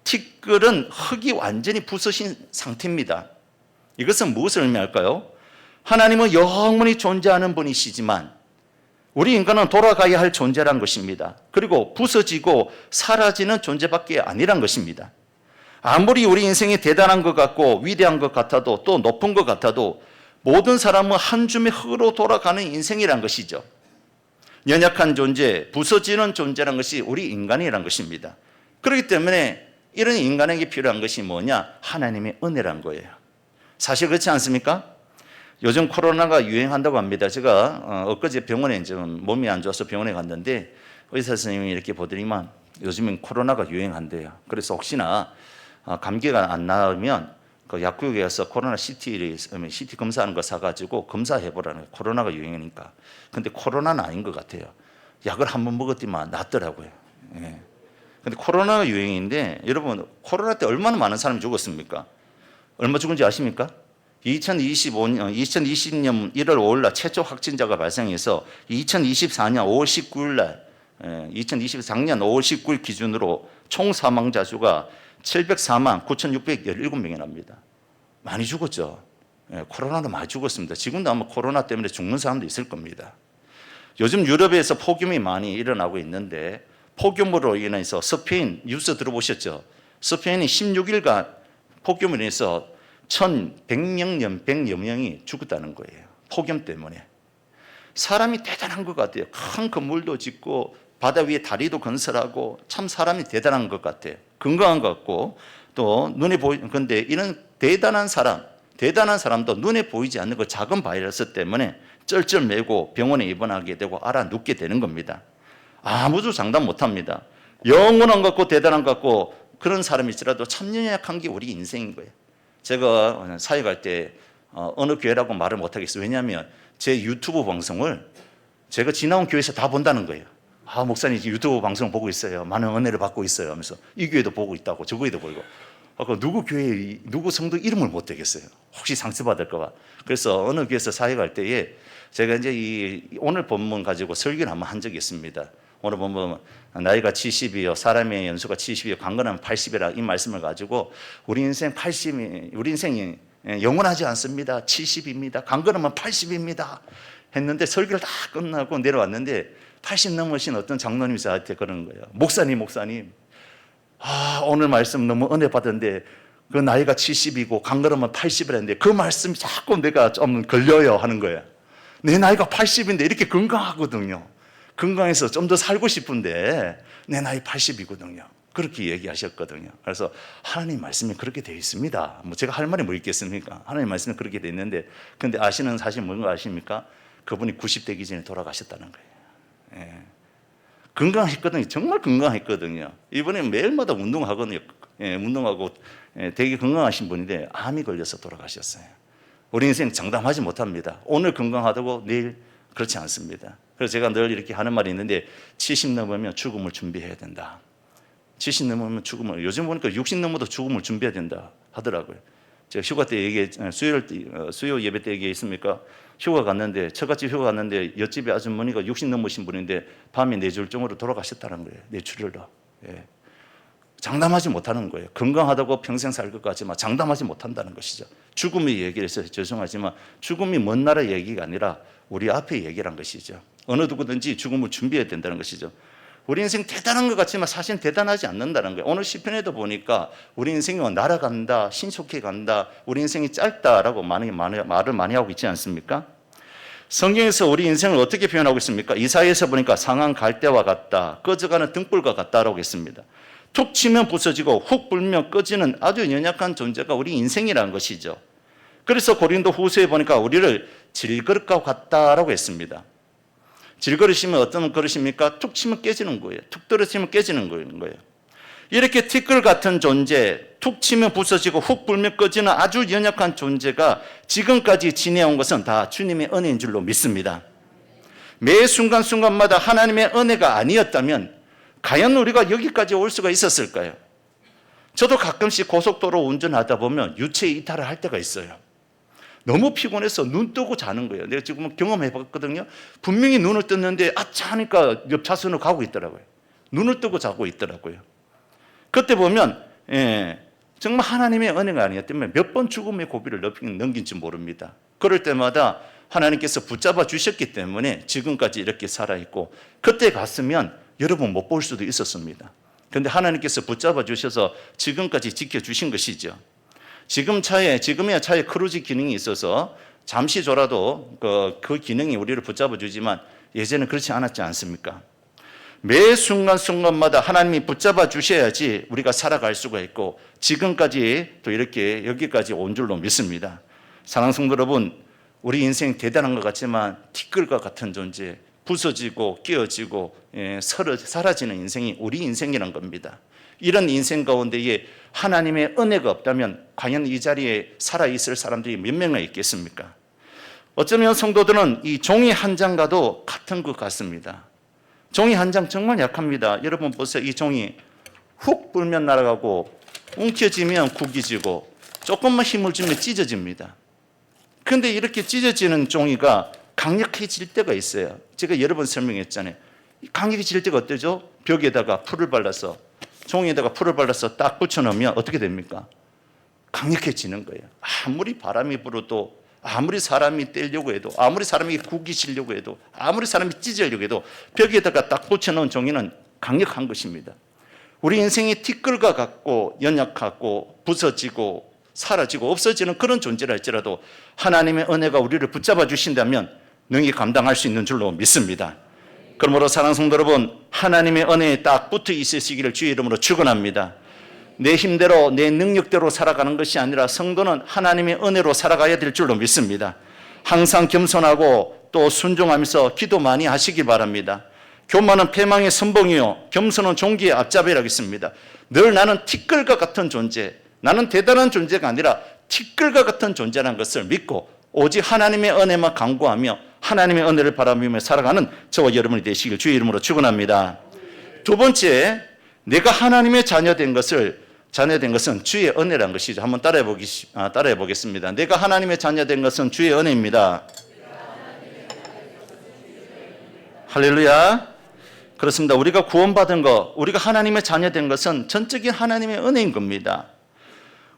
티끌은 흙이 완전히 부서진 상태입니다. 이것은 무엇을 의미할까요? 하나님은 영원히 존재하는 분이시지만 우리 인간은 돌아가야 할 존재란 것입니다. 그리고 부서지고 사라지는 존재밖에 아니란 것입니다. 아무리 우리 인생이 대단한 것 같고 위대한 것 같아도 또 높은 것 같아도 모든 사람은 한 줌의 흙으로 돌아가는 인생이란 것이죠. 연약한 존재, 부서지는 존재란 것이 우리 인간이란 것입니다. 그렇기 때문에 이런 인간에게 필요한 것이 뭐냐? 하나님의 은혜란 거예요. 사실 그렇지 않습니까? 요즘 코로나가 유행한다고 합니다. 제가 엊그제 병원에 좀 몸이 안 좋아서 병원에 갔는데 의사 선생님이 이렇게 보더니만 요즘엔 코로나가 유행한대요. 그래서 혹시나 감기가 안 나으면 그 약국에 가서 코로나 CT 검사하는 거 사가지고 검사해보라는 거예요. 코로나가 유행이니까. 근데 코로나는 아닌 것 같아요. 약을 한번 먹었더만 낫더라고요. 예. 근데 코로나가 유행인데 여러분 코로나 때 얼마나 많은 사람이 죽었습니까? 얼마 죽은지 아십니까? 2020년 1월 5일 날 최초 확진자가 발생해서 2024년 5월 19일 날 2024년 5월 19일 기준으로 총 사망자 수가 704만 9,617명이 납니다. 많이 죽었죠. 코로나도 많이 죽었습니다. 지금도 아마 코로나 때문에 죽는 사람도 있을 겁니다. 요즘 유럽에서 폭염이 많이 일어나고 있는데 폭염으로 인해서 스페인 뉴스 들어보셨죠? 스페인이 16일간 폭염으로 인해서 1,100여 명이 죽었다는 거예요. 폭염 때문에. 사람이 대단한 것 같아요. 큰 건물도 짓고 바다 위에 다리도 건설하고 참 사람이 대단한 것 같아요. 건강한 것 같고 또 눈에 그런데 이런 대단한 사람도 눈에 보이지 않는 그 작은 바이러스 때문에 쩔쩔매고 병원에 입원하게 되고 알아 눕게 되는 겁니다. 아무도 장담 못합니다. 영원한 것 같고 대단한 것 같고 그런 사람일지라도 참 연약한 게 우리 인생인 거예요. 제가 사회 갈 때 어느 교회라고 말을 못하겠어요. 왜냐하면 제 유튜브 방송을 제가 지나온 교회에서 다 본다는 거예요. 아, 목사님 유튜브 방송 보고 있어요. 많은 은혜를 받고 있어요. 하면서 이 교회도 보고 있다고 저 교회도 보고. 누구 교회, 누구 성도 이름을 못 대겠어요. 혹시 상처받을까 봐. 그래서 어느 교회에서 사회 갈 때에 제가 이제 오늘 본문 가지고 설교를 한번 한 적이 있습니다. 오늘 본문 나이가 70이요. 사람의 연수가 70이요. 강건하면 80이라 이 말씀을 가지고 우리 인생이 영원하지 않습니다. 70입니다. 강건하면 80입니다. 했는데 설교를 다 끝나고 내려왔는데 80 넘으신 어떤 장로님이 저한테 그러는 거예요. 목사님. 오늘 말씀 너무 은혜 받았는데 그 나이가 70이고 강건하면 80이라는데 그 말씀이 자꾸 내가 좀 걸려요 하는 거예요. 내 나이가 80인데 이렇게 건강하거든요. 건강해서 좀 더 살고 싶은데 내 나이 80이거든요. 그렇게 얘기하셨거든요. 그래서 하나님 말씀이 그렇게 되어 있습니다. 뭐 제가 할 말이 뭐 있겠습니까? 하나님 말씀이 그렇게 되어 있는데 근데 아시는 사실 뭔가 아십니까? 그분이 90되기 전에 돌아가셨다는 거예요. 예. 건강했거든요. 정말 건강했거든요. 이번에 매일마다 운동하거든요. 예, 운동하고 되게 건강하신 분인데 암이 걸려서 돌아가셨어요. 우리 인생 장담하지 못합니다. 오늘 건강하다고 내일 그렇지 않습니다. 그래서 제가 늘 이렇게 하는 말이 있는데 70 넘으면 죽음을 준비해야 된다. 70 넘으면 죽음을, 요즘 보니까 60 넘어도 죽음을 준비해야 된다 하더라고요. 제가 휴가 때 수요 예배 때 얘기했습니까? 휴가 갔는데, 처갓집 휴가 갔는데 옆집에 아주머니가 60 넘으신 분인데 밤에 뇌졸중으로 돌아가셨다는 거예요. 뇌출혈로. 예. 장담하지 못하는 거예요. 건강하다고 평생 살 것 같지만 장담하지 못한다는 것이죠. 죽음의 얘기를 해서 죄송하지만 죽음이 먼 나라 얘기가 아니라 우리 앞에 얘기란 것이죠. 어느 누구든지 죽음을 준비해야 된다는 것이죠. 우리 인생 대단한 것 같지만 사실 대단하지 않는다는 거예요. 오늘 시편에도 보니까 우리 인생이 날아간다, 신속해 간다, 우리 인생이 짧다라고 말을 많이 하고 있지 않습니까? 성경에서 우리 인생을 어떻게 표현하고 있습니까? 이사야에서 보니까 상한 갈대와 같다, 꺼져가는 등불과 같다라고 했습니다. 툭 치면 부서지고 훅 불면 꺼지는 아주 연약한 존재가 우리 인생이라는 것이죠. 그래서 고린도 후서에 보니까 우리를 질그릇과 같다라고 했습니다. 질그릇이면 어떤 그릇입니까? 툭 치면 깨지는 거예요. 툭 떨어지면 깨지는 거예요. 이렇게 티끌 같은 존재, 툭 치면 부서지고 훅 불면 꺼지는 아주 연약한 존재가 지금까지 지내온 것은 다 주님의 은혜인 줄로 믿습니다. 매 순간순간마다 하나님의 은혜가 아니었다면 과연 우리가 여기까지 올 수가 있었을까요? 저도 가끔씩 고속도로 운전하다 보면 유체 이탈을 할 때가 있어요. 너무 피곤해서 눈 뜨고 자는 거예요. 내가 지금 경험해 봤거든요. 분명히 눈을 떴는데 아차 하니까 옆 차선으로 가고 있더라고요. 눈을 뜨고 자고 있더라고요. 그때 보면 정말 하나님의 은혜가 아니었다면 몇 번 죽음의 고비를 넘긴지 모릅니다. 그럴 때마다 하나님께서 붙잡아 주셨기 때문에 지금까지 이렇게 살아있고, 그때 갔으면 여러분 못 볼 수도 있었습니다. 그런데 하나님께서 붙잡아 주셔서 지금까지 지켜주신 것이죠. 지금의 차에 크루즈 기능이 있어서 잠시 졸아도 그 기능이 우리를 붙잡아 주지만 예전에는 그렇지 않았지 않습니까? 매 순간순간마다 하나님이 붙잡아 주셔야지 우리가 살아갈 수가 있고, 지금까지 또 이렇게 여기까지 온 줄로 믿습니다. 사랑하는 성도 여러분, 우리 인생 대단한 것 같지만 티끌과 같은 존재, 부서지고 끼어지고 사라지는 인생이 우리 인생이란 겁니다. 이런 인생 가운데에 하나님의 은혜가 없다면 과연 이 자리에 살아있을 사람들이 몇 명이나 있겠습니까? 어쩌면 성도들은 이 종이 한 장과도 같은 것 같습니다. 종이 한 장 정말 약합니다. 여러분 보세요. 이 종이 훅 불면 날아가고 움켜쥐면 구기지고 조금만 힘을 주면 찢어집니다. 그런데 이렇게 찢어지는 종이가 강력해질 때가 있어요. 제가 여러 번 설명했잖아요. 강력해질 때가 어때죠? 벽에다가 풀을 발라서, 종이에다가 풀을 발라서 딱 붙여놓으면 어떻게 됩니까? 강력해지는 거예요. 아무리 바람이 불어도, 아무리 사람이 떼려고 해도, 아무리 사람이 구기시려고 해도, 아무리 사람이 찢으려고 해도 벽에다가 딱 붙여놓은 종이는 강력한 것입니다. 우리 인생이 티끌과 같고 연약하고 부서지고 사라지고 없어지는 그런 존재라 할지라도 하나님의 은혜가 우리를 붙잡아 주신다면 능히 감당할 수 있는 줄로 믿습니다. 그러므로 사랑하는 성도 여러분, 하나님의 은혜에 딱 붙어 있으시기를 주의 이름으로 축원합니다. 내 힘대로 내 능력대로 살아가는 것이 아니라 성도는 하나님의 은혜로 살아가야 될 줄로 믿습니다. 항상 겸손하고 또 순종하면서 기도 많이 하시기 바랍니다. 교만은 패망의 선봉이요 겸손은 종기의 앞잡이라고 했습니다. 늘 나는 티끌과 같은 존재, 나는 대단한 존재가 아니라 티끌과 같은 존재라는 것을 믿고 오직 하나님의 은혜만 간구하며 하나님의 은혜를 바라보며 살아가는 저와 여러분이 되시길 주의 이름으로 축원합니다. 두 번째, 내가 하나님의 자녀된 것은 주의 은혜라는 것이죠. 한번 따라해 보겠습니다. 내가 하나님의 자녀된 것은 주의 은혜입니다. 할렐루야. 그렇습니다. 우리가 구원받은 것, 우리가 하나님의 자녀된 것은 전적인 하나님의 은혜인 겁니다.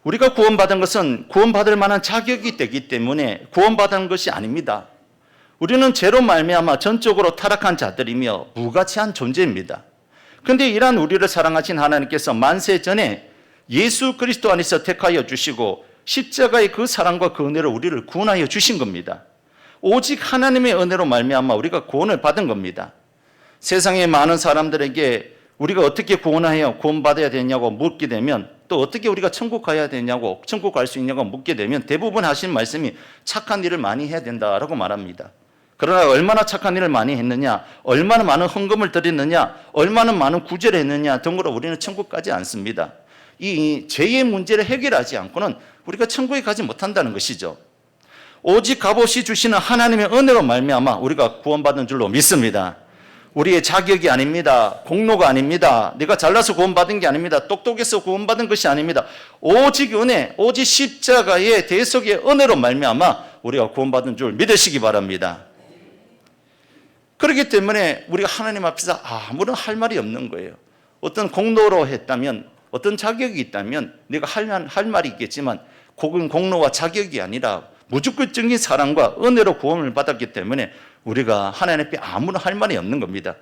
우리가 구원받은 것은 구원받을 만한 자격이 되기 때문에 구원받은 것이 아닙니다. 우리는 죄로 말미암아 전적으로 타락한 자들이며 무가치한 존재입니다. 그런데 이러한 우리를 사랑하신 하나님께서 만세 전에 예수 그리스도 안에서 택하여 주시고 십자가의 그 사랑과 그 은혜로 우리를 구원하여 주신 겁니다. 오직 하나님의 은혜로 말미암아 우리가 구원을 받은 겁니다. 세상의 많은 사람들에게 우리가 어떻게 구원받아야 되냐고 묻게 되면, 또 어떻게 우리가 천국 가야 되냐고, 천국 갈 수 있냐고 묻게 되면 대부분 하신 말씀이 착한 일을 많이 해야 된다라고 말합니다. 그러나 얼마나 착한 일을 많이 했느냐, 얼마나 많은 헌금을 드렸느냐, 얼마나 많은 구제를 했느냐 등으로 우리는 천국 가지 않습니다. 이 죄의 문제를 해결하지 않고는 우리가 천국에 가지 못한다는 것이죠. 오직 값없이 주시는 하나님의 은혜로 말미암아 우리가 구원받은 줄로 믿습니다. 우리의 자격이 아닙니다. 공로가 아닙니다. 내가 잘나서 구원받은 게 아닙니다. 똑똑해서 구원받은 것이 아닙니다. 오직 은혜, 오직 십자가의 대속의 은혜로 말미암아 우리가 구원받은 줄 믿으시기 바랍니다. 그렇기 때문에 우리가 하나님 앞에서 아무런 할 말이 없는 거예요. 어떤 공로로 했다면, 어떤 자격이 있다면 내가 할 말이 있겠지만 그건 공로와 자격이 아니라 무조건적인 사랑과 은혜로 구원을 받았기 때문에 우리가 하나님 앞에 아무런 할 말이 없는 겁니다.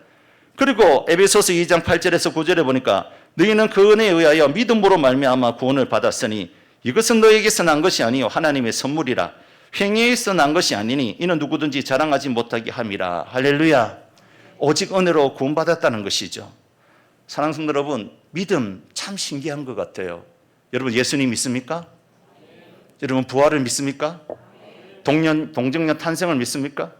그리고 에베소서 2장 8절에서 9절에 보니까 너희는 그 은혜에 의하여 믿음으로 말미암아 구원을 받았으니 이것은 너에게서 난 것이 아니요 하나님의 선물이라. 행위에서 난 것이 아니니 이는 누구든지 자랑하지 못하게 함이라. 할렐루야. 오직 은혜로 구원받았다는 것이죠. 사랑하는 성도 여러분, 믿음 참 신기한 것 같아요. 여러분 예수님 믿습니까? 여러분 부활을 믿습니까? 동정녀 탄생을 믿습니까?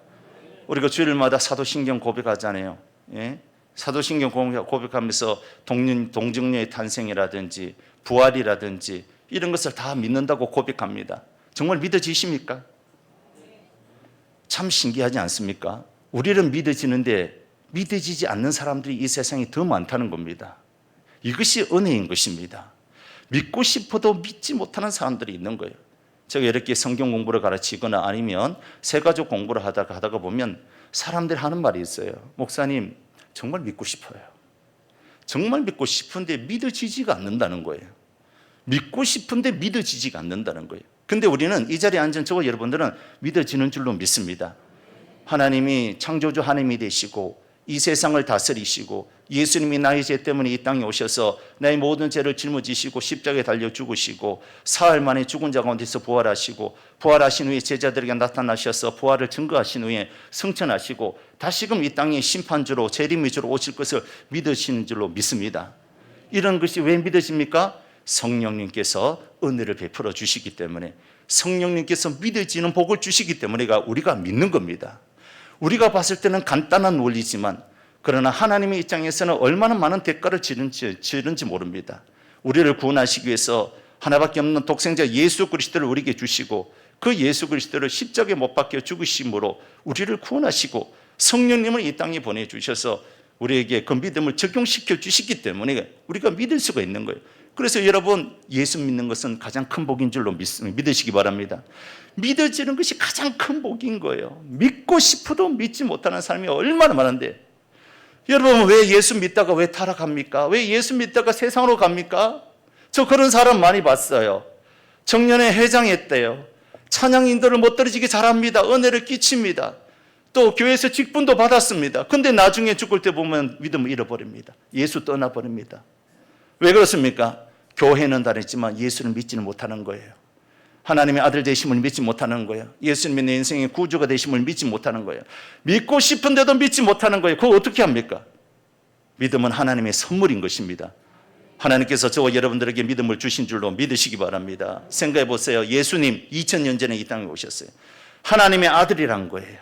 우리가 주일마다 사도신경 고백하잖아요. 예? 사도신경 고백하면서 동정녀의 탄생이라든지 부활이라든지 이런 것을 다 믿는다고 고백합니다. 정말 믿어지십니까? 참 신기하지 않습니까? 우리는 믿어지는데 믿어지지 않는 사람들이 이 세상에 더 많다는 겁니다. 이것이 은혜인 것입니다. 믿고 싶어도 믿지 못하는 사람들이 있는 거예요. 제가 이렇게 성경 공부를 가르치거나 아니면 세가족 공부를 하다가 보면 사람들이 하는 말이 있어요. 목사님, 정말 믿고 싶어요. 정말 믿고 싶은데 믿어지지가 않는다는 거예요. 믿고 싶은데 믿어지지가 않는다는 거예요. 근데 우리는 이 자리에 앉은 저와 여러분들은 믿어지는 줄로 믿습니다. 하나님이 창조주 하나님이 되시고 이 세상을 다스리시고 예수님이 나의 죄 때문에 이 땅에 오셔서 나의 모든 죄를 짊어지시고 십자가에 달려 죽으시고 사흘 만에 죽은 자 가운데서 부활하시고 부활하신 후에 제자들에게 나타나셔서 부활을 증거하신 후에 승천하시고 다시금 이 땅에 심판주로 재림의주로 오실 것을 믿으시는 줄로 믿습니다. 이런 것이 왜 믿어집니까? 성령님께서 은혜를 베풀어 주시기 때문에, 성령님께서 믿어지는 복을 주시기 때문에 우리가 믿는 겁니다. 우리가 봤을 때는 간단한 원리지만 그러나 하나님의 입장에서는 얼마나 많은 대가를 치른지 모릅니다. 우리를 구원하시기 위해서 하나밖에 없는 독생자 예수 그리스도를 우리에게 주시고 그 예수 그리스도를 십자가에 못 박혀 죽으심으로 우리를 구원하시고 성령님을 이 땅에 보내주셔서 우리에게 그 믿음을 적용시켜 주시기 때문에 우리가 믿을 수가 있는 거예요. 그래서 여러분, 예수 믿는 것은 가장 큰 복인 줄로 믿으시기 바랍니다. 믿어지는 것이 가장 큰 복인 거예요. 믿고 싶어도 믿지 못하는 사람이 얼마나 많은데, 여러분 왜 예수 믿다가 왜 타락합니까? 왜 예수 믿다가 세상으로 갑니까? 저 그런 사람 많이 봤어요. 청년회 회장했대요. 찬양 인도를 못 떨어지게 잘합니다. 은혜를 끼칩니다. 또 교회에서 직분도 받았습니다. 근데 나중에 죽을 때 보면 믿음을 잃어버립니다. 예수 떠나버립니다. 왜 그렇습니까? 교회는 다녔지만 예수를 믿지는 못하는 거예요. 하나님의 아들 되심을 믿지 못하는 거예요. 예수님의 내 인생의 구주가 되심을 믿지 못하는 거예요. 믿고 싶은데도 믿지 못하는 거예요. 그거 어떻게 합니까? 믿음은 하나님의 선물인 것입니다. 하나님께서 저와 여러분들에게 믿음을 주신 줄로 믿으시기 바랍니다. 생각해 보세요. 예수님 2000년 전에 이 땅에 오셨어요. 하나님의 아들이란 거예요.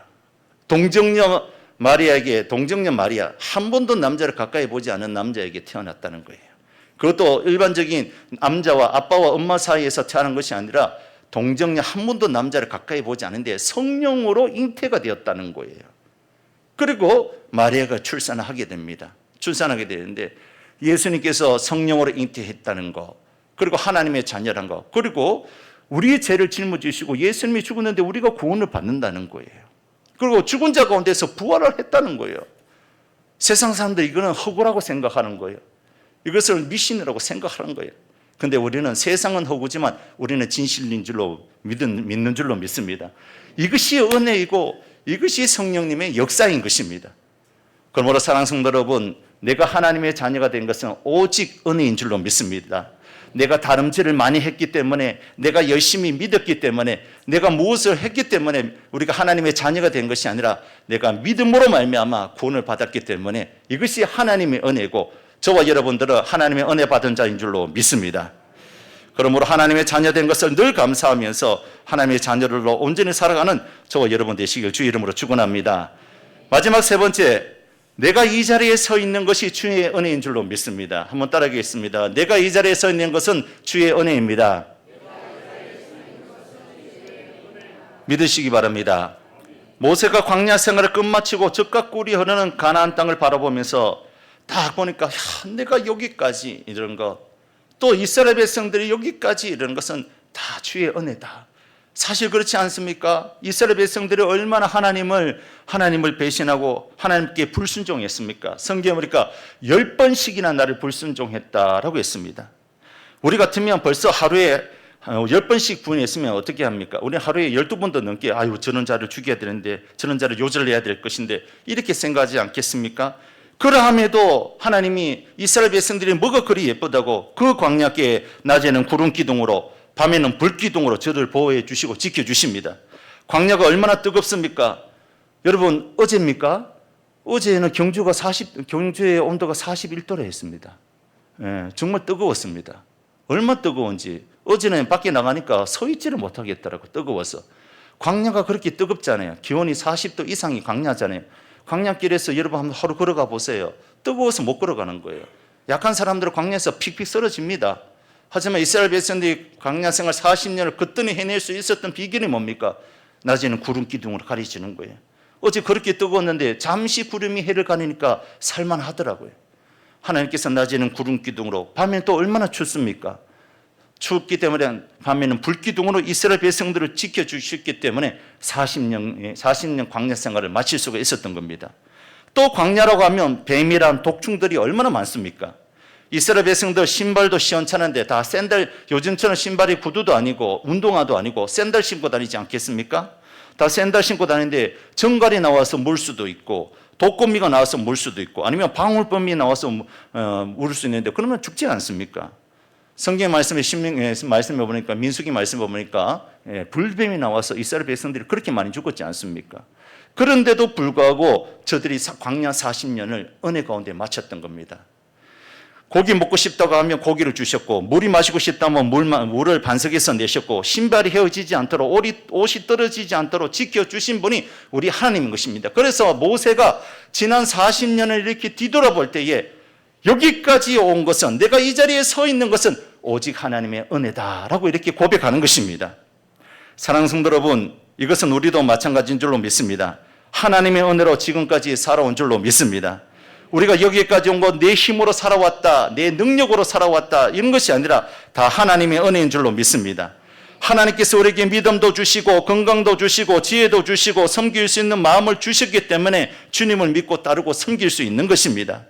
동정녀 마리아 한 번도 남자를 가까이 보지 않은 남자에게 태어났다는 거예요. 그것도 일반적인 남자와 아빠와 엄마 사이에서 태어난 것이 아니라 동정녀 한 번도 남자를 가까이 보지 않은데 성령으로 잉태가 되었다는 거예요. 그리고 마리아가 출산하게 됩니다. 출산하게 되는데 예수님께서 성령으로 잉태했다는 거, 그리고 하나님의 자녀란 거, 그리고 우리의 죄를 짊어지시고 예수님이 죽었는데 우리가 구원을 받는다는 거예요. 그리고 죽은 자 가운데서 부활을 했다는 거예요. 세상 사람들이 이거는 허구라고 생각하는 거예요. 이것을 미신이라고 생각하는 거예요. 근데 우리는 세상은 허구지만 우리는 진실인 줄로 믿는 줄로 믿습니다. 이것이 은혜이고 이것이 성령님의 역사인 것입니다. 그러므로 사랑하는 성도 여러분, 내가 하나님의 자녀가 된 것은 오직 은혜인 줄로 믿습니다. 내가 다름질을 많이 했기 때문에, 내가 열심히 믿었기 때문에, 내가 무엇을 했기 때문에 우리가 하나님의 자녀가 된 것이 아니라 내가 믿음으로 말미암아 구원을 받았기 때문에 이것이 하나님의 은혜고 저와 여러분들은 하나님의 은혜 받은 자인 줄로 믿습니다. 그러므로 하나님의 자녀 된 것을 늘 감사하면서 하나님의 자녀로 온전히 살아가는 저와 여러분 되시길 주의 이름으로 축원합니다. 마지막 세 번째, 내가 이 자리에 서 있는 것이 주의 은혜인 줄로 믿습니다. 한번 따라하겠습니다. 내가 이 자리에 서 있는 것은 주의 은혜입니다. 믿으시기 바랍니다. 모세가 광야 생활을 끝마치고 젖과 꿀이 흐르는 가나안 땅을 바라보면서 딱 보니까 내가 여기까지 이런 것, 또 이스라엘 백성들이 여기까지 이런 것은 다 주의 은혜다. 사실 그렇지 않습니까? 이스라엘 백성들이 얼마나 하나님을 배신하고 하나님께 불순종했습니까? 성경에 보니까 10번씩이나 나를 불순종했다라고 했습니다. 우리 같으면 벌써 하루에 10번씩 부인했으면 어떻게 합니까? 우리 하루에 12번도 넘게 저런 자를 죽여야 되는데, 저런 자를 요절해야 될 것인데 이렇게 생각하지 않겠습니까? 그러함에도 하나님이 이스라엘 백성들이 뭐가 그리 예쁘다고 그 광야께 낮에는 구름 기둥으로 밤에는 불 기둥으로 저를 보호해 주시고 지켜 주십니다. 광야가 얼마나 뜨겁습니까? 여러분, 어제입니까? 어제는 경주의 온도가 41도라 했습니다. 정말 뜨거웠습니다. 얼마나 뜨거운지 어제는 밖에 나가니까 서 있지를 못하겠더라고, 뜨거워서. 광야가 그렇게 뜨겁잖아요. 기온이 40도 이상이 광야잖아요. 광야길에서 여러분 한번 하루 걸어가 보세요. 뜨거워서 못 걸어가는 거예요. 약한 사람들은 광야에서 픽픽 쓰러집니다. 하지만 이스라엘 백성들이 광야 생활 40년을 그때는 해낼 수 있었던 비결이 뭡니까? 낮에는 구름 기둥으로 가려지는 거예요. 어제 그렇게 뜨거웠는데 잠시 구름이 해를 가리니까 살만하더라고요. 하나님께서 낮에는 구름 기둥으로, 밤에는 또 얼마나 춥습니까? 춥기 때문에 밤에는 불기둥으로 이스라엘 백성들을 지켜주셨기 때문에 40년 광야 생활을 마칠 수가 있었던 겁니다. 또 광야라고 하면 뱀이란 독충들이 얼마나 많습니까? 이스라엘 백성들 신발도 시원찮은데 다 샌들, 요즘처럼 신발이 구두도 아니고 운동화도 아니고 샌들 신고 다니지 않겠습니까? 다 샌들 신고 다니는데 정갈이 나와서 물 수도 있고 독거미가 나와서 물 수도 있고 아니면 방울범이 나와서 물 수 있는데 그러면 죽지 않습니까? 성경 말씀에 말씀해 보니까 민수기 말씀해 보니까 불뱀이 나와서 이스라엘 백성들이 그렇게 많이 죽었지 않습니까? 그런데도 불구하고 저들이 광야 40년을 은혜 가운데 마쳤던 겁니다. 고기 먹고 싶다고 하면 고기를 주셨고 물이 마시고 싶다면 물을 반석에서 내셨고 신발이 헤어지지 않도록 옷이 떨어지지 않도록 지켜주신 분이 우리 하나님인 것입니다. 그래서 모세가 지난 40년을 이렇게 뒤돌아볼 때에 여기까지 온 것은 내가 이 자리에 서 있는 것은 오직 하나님의 은혜다라고 이렇게 고백하는 것입니다. 사랑하는 성도 여러분, 이것은 우리도 마찬가지인 줄로 믿습니다. 하나님의 은혜로 지금까지 살아온 줄로 믿습니다. 우리가 여기까지 온 건 내 힘으로 살아왔다, 내 능력으로 살아왔다 이런 것이 아니라 다 하나님의 은혜인 줄로 믿습니다. 하나님께서 우리에게 믿음도 주시고 건강도 주시고 지혜도 주시고 섬길 수 있는 마음을 주셨기 때문에 주님을 믿고 따르고 섬길 수 있는 것입니다.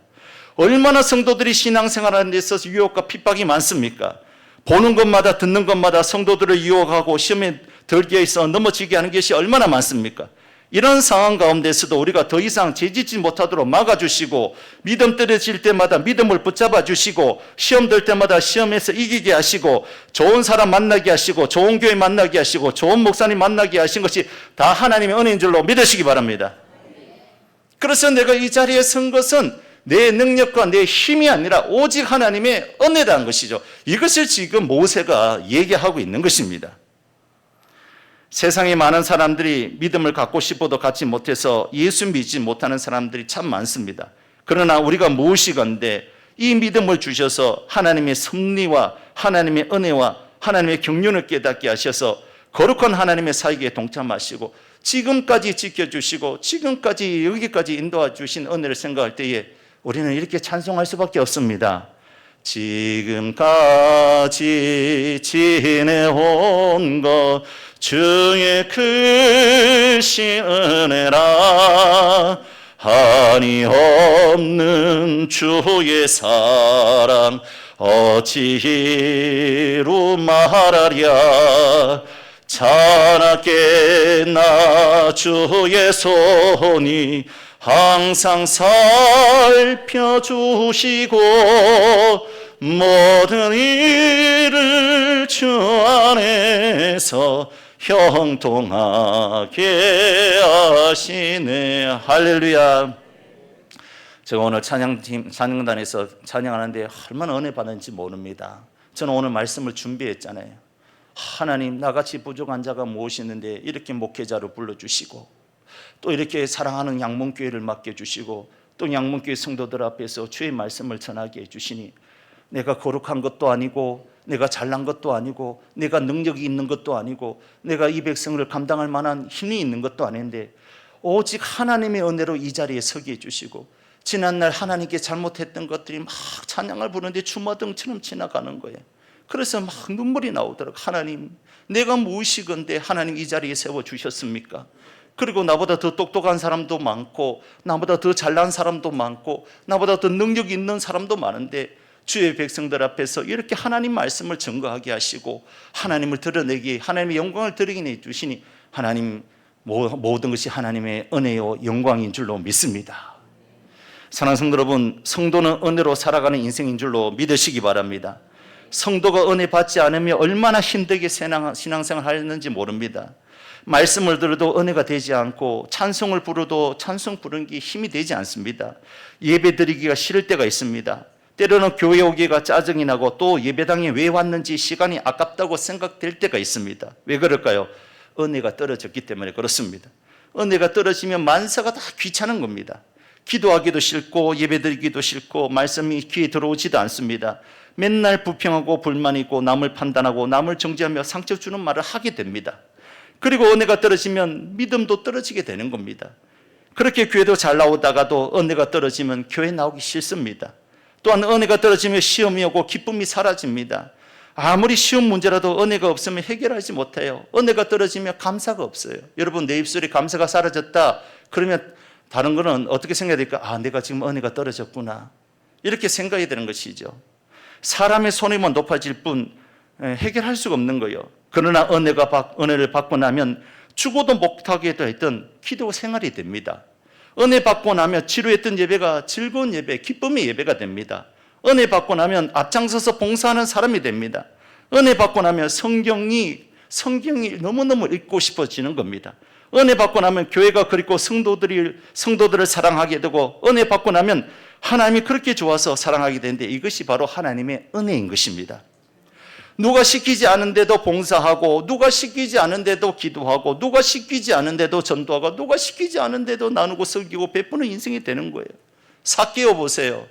얼마나 성도들이 신앙생활하는 데 있어서 유혹과 핍박이 많습니까? 보는 것마다 듣는 것마다 성도들을 유혹하고 시험에 들게 있어 넘어지게 하는 것이 얼마나 많습니까? 이런 상황 가운데서도 우리가 더 이상 재짓지 못하도록 막아주시고 믿음 떨어질 때마다 믿음을 붙잡아 주시고 시험 들 때마다 시험에서 이기게 하시고 좋은 사람 만나게 하시고 좋은 교회 만나게 하시고 좋은 목사님 만나게 하신 것이 다 하나님의 은혜인 줄로 믿으시기 바랍니다. 그래서 내가 이 자리에 선 것은 내 능력과 내 힘이 아니라 오직 하나님의 은혜라는 것이죠. 이것을 지금 모세가 얘기하고 있는 것입니다. 세상에 많은 사람들이 믿음을 갖고 싶어도 갖지 못해서 예수 믿지 못하는 사람들이 참 많습니다. 그러나 우리가 무엇이건데 이 믿음을 주셔서 하나님의 섭리와 하나님의 은혜와 하나님의 경륜을 깨닫게 하셔서 거룩한 하나님의 사역에 동참하시고 지금까지 지켜주시고 지금까지 여기까지 인도해 주신 은혜를 생각할 때에 우리는 이렇게 찬송할 수밖에 없습니다. 지금까지 지내온 것 주의 크신 은혜라 한이 없는 주의 사랑 어찌로 말하랴 자나게 나 주의 손이 항상 살펴주시고 모든 일을 주 안에서 형통하게 하시네. 할렐루야. 제가 오늘 찬양단에서 찬양하는데 얼마나 은혜 받는지 모릅니다. 저는 오늘 말씀을 준비했잖아요. 하나님, 나같이 부족한 자가 무엇이 있는데 이렇게 목회자로 불러주시고 또 이렇게 사랑하는 양문교회를 맡겨주시고 또 양문교회 성도들 앞에서 주의 말씀을 전하게 해주시니 내가 거룩한 것도 아니고 내가 잘난 것도 아니고 내가 능력이 있는 것도 아니고 내가 이 백성을 감당할 만한 힘이 있는 것도 아닌데 오직 하나님의 은혜로 이 자리에 서게 해주시고 지난날 하나님께 잘못했던 것들이 막 찬양을 부르는데 주마등처럼 지나가는 거예요. 그래서 막 눈물이 나오더라고요. 하나님, 내가 무엇이건데 하나님 이 자리에 세워주셨습니까? 그리고 나보다 더 똑똑한 사람도 많고 나보다 더 잘난 사람도 많고 나보다 더 능력 있는 사람도 많은데 주의 백성들 앞에서 이렇게 하나님 말씀을 증거하게 하시고 하나님을 드러내기, 하나님의 영광을 드러내게 해주시니 하나님 모든 것이 하나님의 은혜요 영광인 줄로 믿습니다. 사랑하는 성도 여러분, 성도는 은혜로 살아가는 인생인 줄로 믿으시기 바랍니다. 성도가 은혜 받지 않으면 얼마나 힘들게 신앙생활 하였는지 모릅니다. 말씀을 들어도 은혜가 되지 않고 찬송을 부르도 찬송 부르는 게 힘이 되지 않습니다. 예배 드리기가 싫을 때가 있습니다. 때로는 교회 오기가 짜증이 나고 또 예배당에 왜 왔는지 시간이 아깝다고 생각될 때가 있습니다. 왜 그럴까요? 은혜가 떨어졌기 때문에 그렇습니다. 은혜가 떨어지면 만사가 다 귀찮은 겁니다. 기도하기도 싫고 예배드리기도 싫고 말씀이 귀에 들어오지도 않습니다. 맨날 불평하고 불만 있고 남을 판단하고 남을 정죄하며 상처 주는 말을 하게 됩니다. 그리고 은혜가 떨어지면 믿음도 떨어지게 되는 겁니다. 그렇게 교회도 잘 나오다가도 은혜가 떨어지면 교회 나오기 싫습니다. 또한 은혜가 떨어지면 시험이 오고 기쁨이 사라집니다. 아무리 쉬운 문제라도 은혜가 없으면 해결하지 못해요. 은혜가 떨어지면 감사가 없어요. 여러분, 내 입술에 감사가 사라졌다 그러면 다른 거는 어떻게 생각해야 될까? 아, 내가 지금 은혜가 떨어졌구나, 이렇게 생각해야 되는 것이죠. 사람의 손해만 높아질 뿐 해결할 수가 없는 거예요. 그러나 은혜를 받고 나면 죽어도 못하게 했던 기도 생활이 됩니다. 은혜 받고 나면 지루했던 예배가 즐거운 예배, 기쁨의 예배가 됩니다. 은혜 받고 나면 앞장서서 봉사하는 사람이 됩니다. 은혜 받고 나면 성경이 너무너무 읽고 싶어지는 겁니다. 은혜 받고 나면 교회가 그립고 성도들을 사랑하게 되고, 은혜 받고 나면 하나님이 그렇게 좋아서 사랑하게 되는데, 이것이 바로 하나님의 은혜인 것입니다. 누가 시키지 않은데도 봉사하고, 누가 시키지 않은데도 기도하고, 누가 시키지 않은데도 전도하고, 누가 시키지 않은데도 나누고 섬기고 베푸는 인생이 되는 거예요. 삭개오 보세요.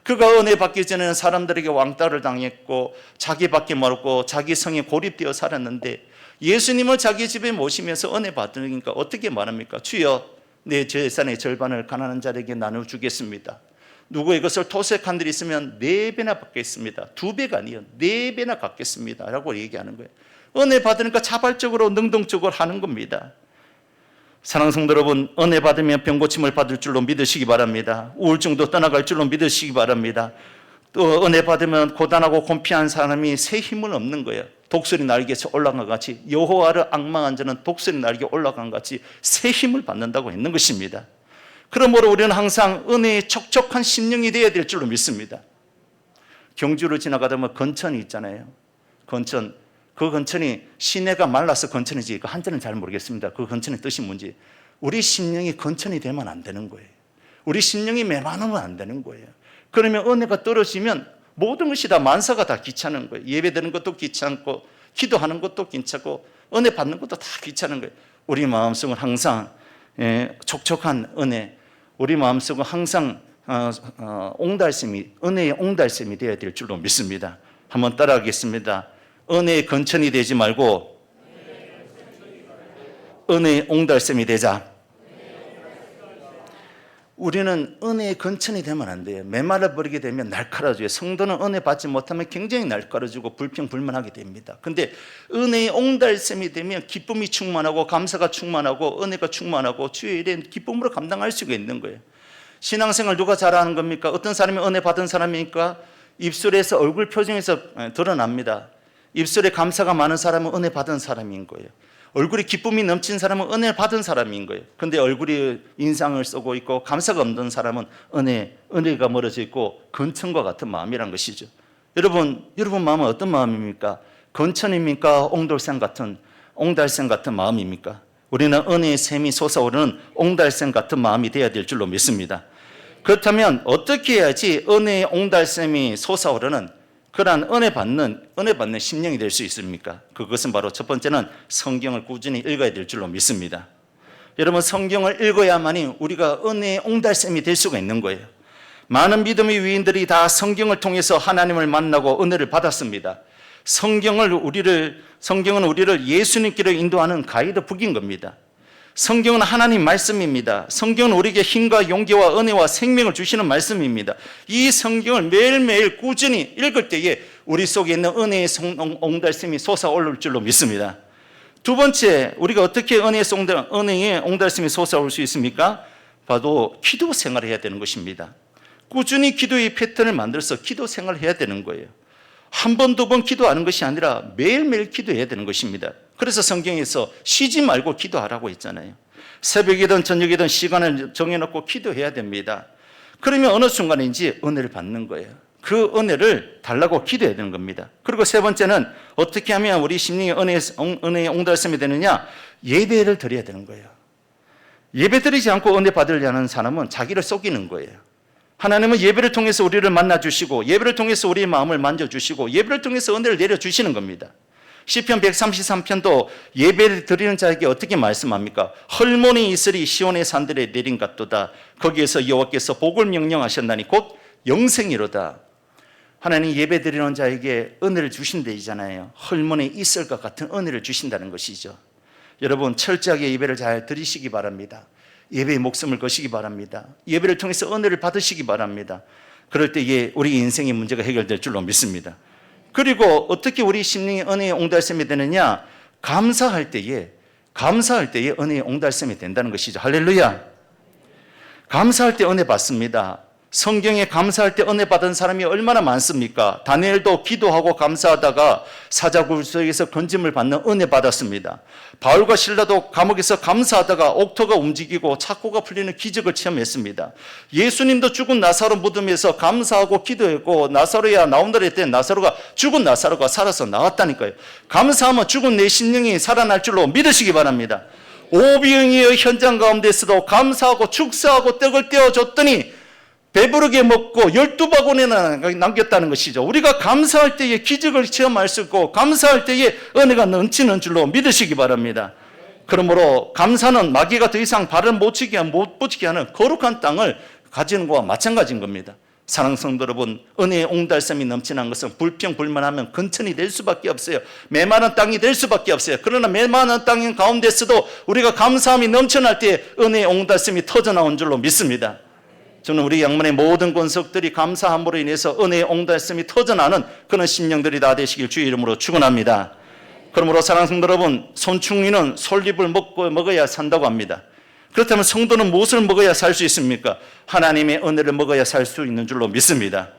그가 은혜 받기 전에는 사람들에게 왕따를 당했고 자기밖에 모르고 자기 성에 고립되어 살았는데, 예수님을 자기 집에 모시면서 은혜 받으니까 어떻게 말합니까? 주여, 내 재산의 절반을 가난한 자에게 나눠주겠습니다. 누구 이것을 토색한 데 있으면 4배나 받겠습니다. 2배가 아니에요, 4배나 갚겠습니다 라고 얘기하는 거예요. 은혜 받으니까 자발적으로 능동적으로 하는 겁니다. 사랑하는 성도 여러분, 은혜 받으면 병고침을 받을 줄로 믿으시기 바랍니다. 우울증도 떠나갈 줄로 믿으시기 바랍니다. 또 은혜 받으면 고단하고 곤피한 사람이 새 힘은 없는 거예요. 독수리 날개에서 올라간 같이, 여호와를 앙망한 자는 독수리 날개 올라간 같이 새 힘을 받는다고 했는 것입니다. 그러므로 우리는 항상 은혜의 촉촉한 심령이 되어야 될 줄로 믿습니다. 경주를 지나가다 보면 건천이 있잖아요. 건천. 그 건천이 시내가 말라서 건천이지, 그 한자는 잘 모르겠습니다. 그 건천의 뜻이 뭔지. 우리 심령이 건천이 되면 안 되는 거예요. 우리 심령이 메마르면 안 되는 거예요. 그러면 은혜가 떨어지면 모든 것이 다, 만사가 다 귀찮은 거예요. 예배 드는 것도 귀찮고, 기도하는 것도 귀찮고, 은혜 받는 것도 다 귀찮은 거예요. 우리 마음속은 항상 촉촉한 은혜, 우리 마음속은 항상 은혜의 옹달샘이 되어야 될 줄로 믿습니다. 한번 따라하겠습니다. 은혜의 건천이 되지 말고 은혜의 옹달샘이 되자. 우리는 은혜의 건천이 되면 안 돼요. 메말라 버리게 되면 날카로워져요. 성도는 은혜 받지 못하면 굉장히 날카로워지고 불평불만하게 됩니다. 근데 은혜의 옹달샘이 되면 기쁨이 충만하고, 감사가 충만하고, 은혜가 충만하고, 주의 일에 기쁨으로 감당할 수가 있는 거예요. 신앙생활 누가 잘하는 겁니까? 어떤 사람이 은혜 받은 사람이니까 입술에서, 얼굴 표정에서 드러납니다. 입술에 감사가 많은 사람은 은혜 받은 사람인 거예요. 얼굴에 기쁨이 넘친 사람은 은혜 받은 사람인 거예요. 근데 얼굴이 인상을 쓰고 있고 감사가 없는 사람은 은혜가 멀어져 있고 건천과 같은 마음이란 것이죠. 여러분 마음은 어떤 마음입니까? 건천입니까? 옹달샘 같은 마음입니까? 우리는 은혜의 샘이 솟아오르는 옹달샘 같은 마음이 되어야 될 줄로 믿습니다. 그렇다면 어떻게 해야지 은혜의 옹달샘이 솟아오르는 그러한 은혜 받는 심령이 될 수 있습니까? 그것은 바로 첫 번째는 성경을 꾸준히 읽어야 될 줄로 믿습니다. 여러분, 성경을 읽어야만이 우리가 은혜의 옹달샘이 될 수가 있는 거예요. 많은 믿음의 위인들이 다 성경을 통해서 하나님을 만나고 은혜를 받았습니다. 성경은 우리를 예수님께로 인도하는 가이드북인 겁니다. 성경은 하나님 말씀입니다. 성경은 우리에게 힘과 용기와 은혜와 생명을 주시는 말씀입니다. 이 성경을 매일매일 꾸준히 읽을 때에 우리 속에 있는 은혜의 옹달샘이 솟아오를 줄로 믿습니다. 두 번째, 우리가 어떻게 은혜의 옹달샘이 솟아올 수 있습니까? 바로 기도 생활을 해야 되는 것입니다. 꾸준히 기도의 패턴을 만들어서 기도 생활을 해야 되는 거예요. 한 번, 두 번 기도하는 것이 아니라 매일매일 기도해야 되는 것입니다. 그래서 성경에서 쉬지 말고 기도하라고 했잖아요. 새벽이든 저녁이든 시간을 정해놓고 기도해야 됩니다. 그러면 어느 순간인지 은혜를 받는 거예요. 그 은혜를 달라고 기도해야 되는 겁니다. 그리고 세 번째는 어떻게 하면 우리 심령이 은혜의 옹달샘이 되느냐? 예배를 드려야 되는 거예요. 예배 드리지 않고 은혜 받으려 하는 사람은 자기를 속이는 거예요. 하나님은 예배를 통해서 우리를 만나주시고, 예배를 통해서 우리의 마음을 만져주시고, 예배를 통해서 은혜를 내려주시는 겁니다. 시편 133편도 예배를 드리는 자에게 어떻게 말씀합니까? 헐몬이 있으리 시온의 산들에 내린 같도다. 거기에서 여호와께서 복을 명령하셨나니 곧 영생이로다. 하나님 예배 드리는 자에게 은혜를 주신다잖아요. 헐몬에 있을 것 같은 은혜를 주신다는 것이죠. 여러분, 철저하게 예배를 잘 드리시기 바랍니다. 예배에 목숨을 거시기 바랍니다. 예배를 통해서 은혜를 받으시기 바랍니다. 그럴 때에 우리 인생의 문제가 해결될 줄로 믿습니다. 그리고 어떻게 우리 심령이 은혜의 옹달샘이 되느냐? 감사할 때에 은혜의 옹달샘이 된다는 것이죠. 할렐루야. 감사할 때 은혜 받습니다. 성경에 감사할 때 은혜 받은 사람이 얼마나 많습니까? 다니엘도 기도하고 감사하다가 사자굴속에서 건짐을 받는 은혜 받았습니다. 바울과 실라도 감옥에서 감사하다가 옥토가 움직이고 착고가 풀리는 기적을 체험했습니다. 예수님도 죽은 나사로 무덤에서 감사하고 기도했고 나사로야 나온다 했더니 죽은 나사로가 살아서 나왔다니까요. 감사하면 죽은 내 심령이 살아날 줄로 믿으시기 바랍니다. 오병이의 현장 가운데서도 감사하고 축사하고 떡을 떼어줬더니 배부르게 먹고 12바구니나 남겼다는 것이죠. 우리가 감사할 때에 기적을 체험할 수 있고 감사할 때에 은혜가 넘치는 줄로 믿으시기 바랍니다. 그러므로 감사는 마귀가 더 이상 발을 못 붙이게 하는 거룩한 땅을 가지는 것과 마찬가지인 겁니다. 사랑하는 성도 여러분, 은혜의 옹달샘이 넘치는 것은 불평불만하면 근천이 될 수밖에 없어요. 메마른 땅이 될 수밖에 없어요. 그러나 메마른 땅인 가운데서도 우리가 감사함이 넘쳐날 때 은혜의 옹달샘이 터져나온 줄로 믿습니다. 저는 우리 양문의 모든 권속들이 감사함으로 인해서 은혜의 옹달샘이 터져나는 그런 심령들이 다 되시길 주의 이름으로 축원합니다. 그러므로 사랑하는 성도 여러분, 손충이는 솔잎을 먹어야 산다고 합니다. 그렇다면 성도는 무엇을 먹어야 살 수 있습니까? 하나님의 은혜를 먹어야 살 수 있는 줄로 믿습니다.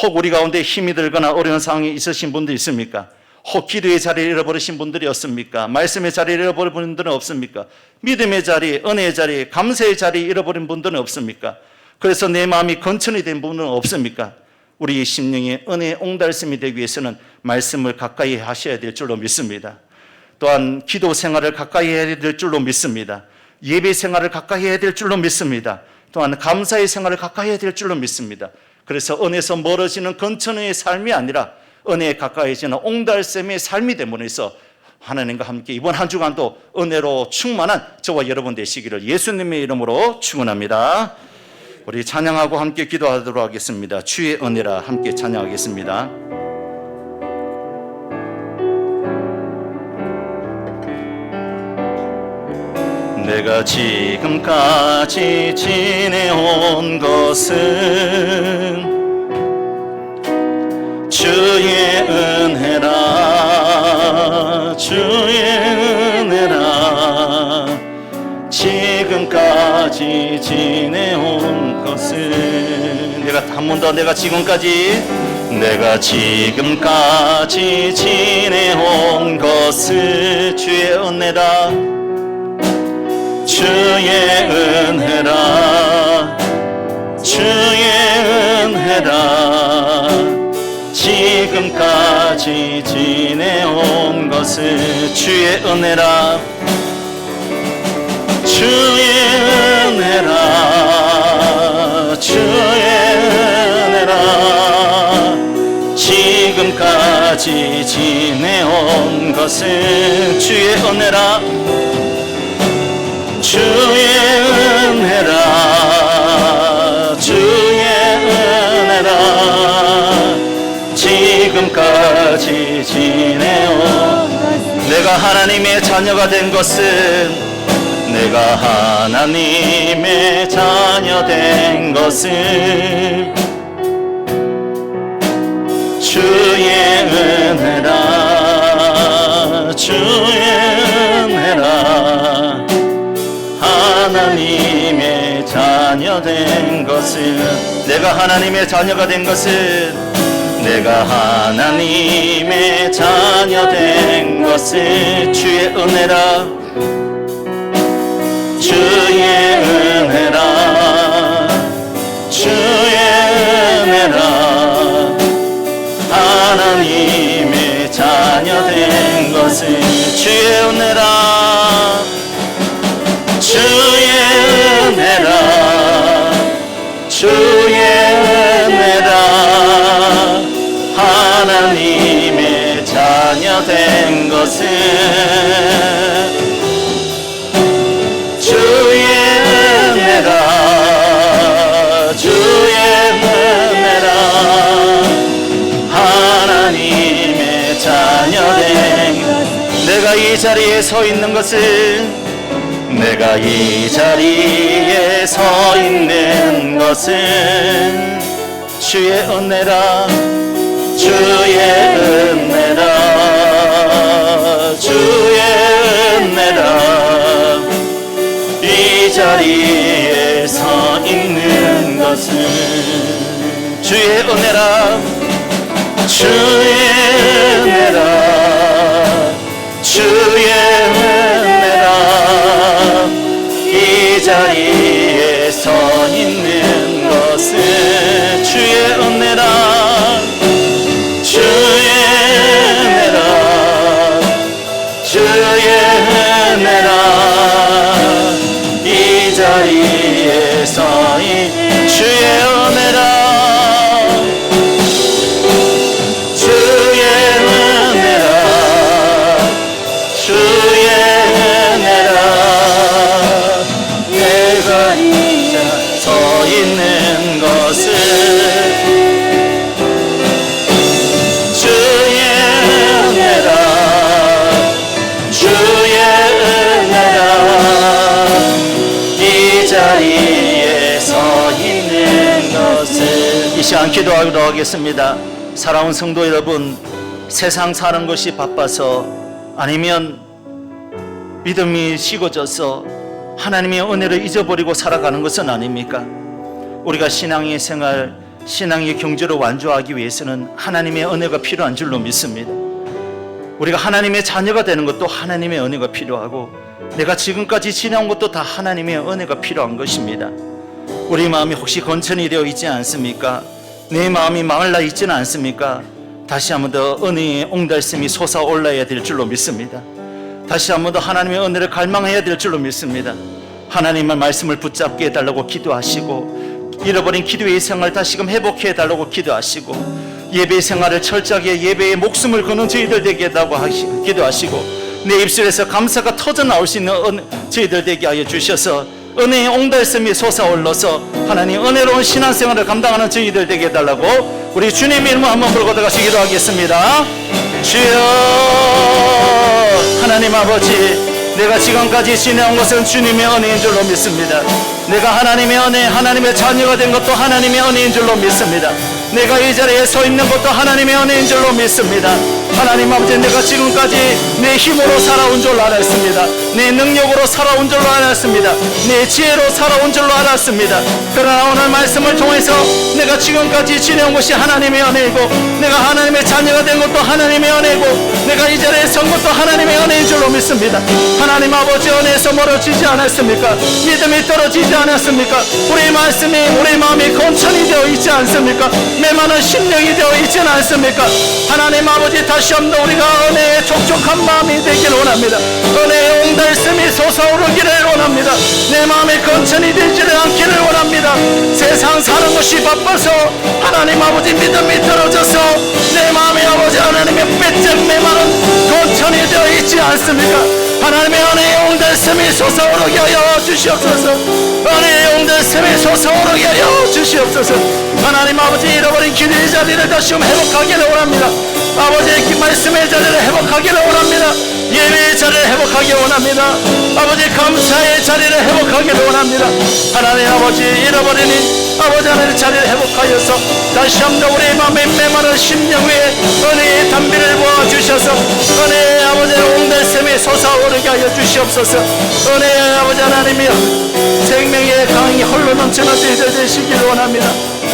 혹 우리 가운데 힘이 들거나 어려운 상황이 있으신 분들 있습니까? 혹 기도의 자리를 잃어버리신 분들이 없습니까? 말씀의 자리를 잃어버린 분들은 없습니까? 믿음의 자리, 은혜의 자리, 감사의 자리 잃어버린 분들은 없습니까? 그래서 내 마음이 건천이 된 분은 없습니까? 우리 심령의 은혜의 옹달샘이 되기 위해서는 말씀을 가까이 하셔야 될 줄로 믿습니다. 또한 기도 생활을 가까이 해야 될 줄로 믿습니다. 예배 생활을 가까이 해야 될 줄로 믿습니다. 또한 감사의 생활을 가까이 해야 될 줄로 믿습니다. 그래서 은혜에서 멀어지는 건천의 삶이 아니라 은혜에 가까이지는 옹달샘의 삶이 됨으로 해서 하나님과 함께 이번 한 주간도 은혜로 충만한 저와 여러분 되시기를 예수님의 이름으로 축원합니다. 우리 찬양하고 함께 기도하도록 하겠습니다. 주의 은혜라 함께 찬양하겠습니다. 내가 지금까지 지내온 것은 주의 은혜라 주의 은혜라 지금까지 지내온 것은 내가 한 번 더 내가 지금까지 지내온 것은 주의 은혜라 주의 은혜라 주의 은혜라 지금까지 지내온 것은 주의 은혜라 주의 은혜라 주의 은혜라 지금까지 지내온 것은 주의 은혜라 주의 은혜라 주의 은혜라 지금까지 지내온 내가 하나님의 자녀가 된 것은 주의 은혜라 주의 은혜라 하나님의 자녀 된 것은 내가 하나님의 자녀가 된 것은 주의 은혜라 주의 은혜라 주의 은혜라 하나님의 자녀 된 것은 주의 은혜라 주의 은혜라 주의 은혜라 하나님의 자녀 된 것은 주의 은혜라 주의 은혜라 하나님의 자녀 된 내가 이 자리에 서 있는 것은 주의 은혜라 주의 은혜라 주의 은혜라 이 자리에 서 있는 것은 주의 은혜라 주의 은혜라 주의 은혜라 이 자리에 서 있는 것은 주의 은혜라 주의 은혜라 주의 은혜라 이 자리에 서 있는 주의 은혜라 주의 은혜라 주의 은혜라 내가 서 있는 것은 주의 은혜라 주의 은혜라 이 자리에 서 있는 것은 이 시간 기도하기로 하겠습니다. 사랑하는 성도 여러분, 세상 사는 것이 바빠서 아니면 믿음이 식어져서 하나님의 은혜를 잊어버리고 살아가는 것은 아닙니까? 우리가 신앙의 생활, 신앙의 경제로 완주하기 위해서는 하나님의 은혜가 필요한 줄로 믿습니다. 우리가 하나님의 자녀가 되는 것도 하나님의 은혜가 필요하고 내가 지금까지 지내온 것도 다 하나님의 은혜가 필요한 것입니다. 우리 마음이 혹시 건천이 되어 있지 않습니까? 내 마음이 마을나 있지는 않습니까? 다시 한 번 더 은혜의 옹달샘이 솟아올라야 될 줄로 믿습니다. 다시 한 번 더 하나님의 은혜를 갈망해야 될 줄로 믿습니다. 하나님의 말씀을 붙잡게 해달라고 기도하시고 잃어버린 기도의 생활 다시금 회복해 달라고 기도하시고 예배 생활을 철저하게 예배에 목숨을 거는 저희들 되게 해달라고 기도하시고 내 입술에서 감사가 터져 나올 수 있는 저희들 되게 하여 주셔서 은혜의 옹달샘이 솟아올라서 하나님 은혜로운 신앙생활을 감당하는 저희들 되게 해달라고 우리 주님 이름으로 한번 불고 들어가시 기도하겠습니다. 주여 하나님 아버지, 내가 지금까지 지내온 것은 주님의 은혜인 줄로 믿습니다. 내가 하나님의 은혜, 하나님의 자녀가 된 것도 하나님의 은혜인 줄로 믿습니다. 내가 이 자리에 서 있는 것도 하나님의 은혜인 줄로 믿습니다. 하나님 아버지, 내가 지금까지 내 힘으로 살아온 줄 알았습니다. 내 능력으로 살아온 줄로 알았습니다. 내 지혜로 살아온 줄로 알았습니다. 그러나 오늘 말씀을 통해서 내가 지금까지 지내온 것이 하나님의 은혜이고 내가 하나님의 자녀가 된 것도 하나님의 은혜이고 내가 이 자리에 선 것도 하나님의 은혜인 줄로 믿습니다. 하나님 아버지, 은혜에서 멀어지지 않았습니까? 믿음이 떨어지지 않았습니까? 우리 말씀이 우리 마음이 건천이 되어 있지 않습니까? 메마른 심령이 되어 있지는 않습니까? 하나님 아버지, 다시 한번 우리가 은혜의 촉촉한 마음이 되기를 원합니다. 은혜의 옹달샘이 솟아오르기를 원합니다. 내 마음이 건천이 되지를 않기를 원합니다. 세상 사는 것이 바빠서 하나님 아버지 믿음이 떨어져서 내 마음이 아버지 하나님의 빼짝 메마른 건천이 되어 있지 않습니까? 하나님의 은혜의 옹달샘이 솟아오르게 하여 주시옵소서. 은혜의 옹달샘이 솟아오르게 하여 주시옵소서. 하나님 아버지, 잃어버린 기도의 자리를 다시 회복하기를 원합니다. 아버지의 말씀의 자리를 회복하기를 원합니다. 예배의 자리를 회복하기 원합니다. 아버지, 감사의 자리를 회복하기를 원합니다. 하나님 아버지, 잃어버린 아버지 하나님의 자리를 회복하여서 다시 한번 우리 마음의 메마른 심령 위에 은혜의 담비를 부어주셔서 은혜의 아버지 옹달샘이 솟아오르게 하여 주시옵소서. 은혜의 아버지 하나님이여, 생명의 강이 홀로 넘치는 저희들 되시기를 원합니다.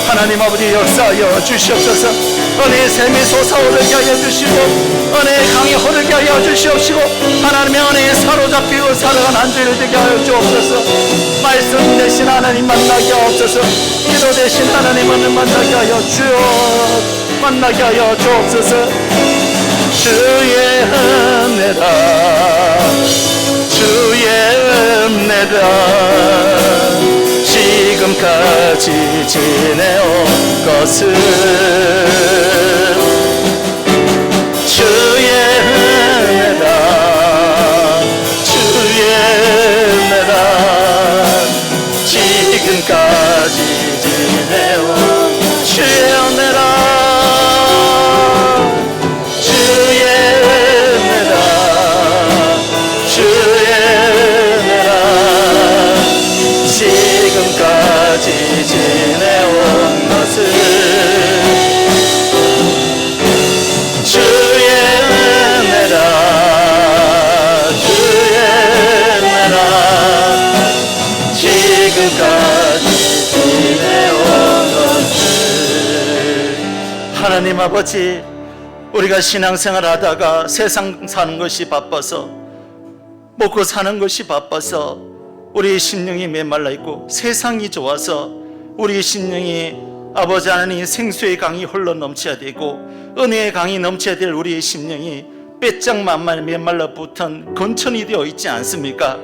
하나님 아버지, 역사하여 주시옵소서. 은혜의 샘이 솟아오르게 하여 주시고 은혜의 강이 흐르게 하여 주시옵시고 하나님의 은혜에 사로잡히고 살아간 한 주일 되게 하여 주옵소서. 말씀 대신 하나님 만나게 하옵소서. 기도 대신 하나님을 만나게 하여 주옵소서. 만나게 하여 주옵소서. 주의 은혜라 주의 은혜라 지금까지 지내온 것은 주의 은혜라 주의 은혜라 지금까지 지내온 주의 은혜라 주의 은혜라 주의 은혜라 지금까지 지내온 것은 하나님 아버지, 우리가 신앙생활 하다가 세상 사는 것이 바빠서, 먹고 사는 것이 바빠서 우리의 심령이 메말라 있고, 세상이 좋아서 우리의 심령이 아버지 하나님 생수의 강이 홀로 넘쳐야 되고 은혜의 강이 넘쳐야 될 우리의 심령이 빼짝만말 메말라 붙은 건천이 되어 있지 않습니까?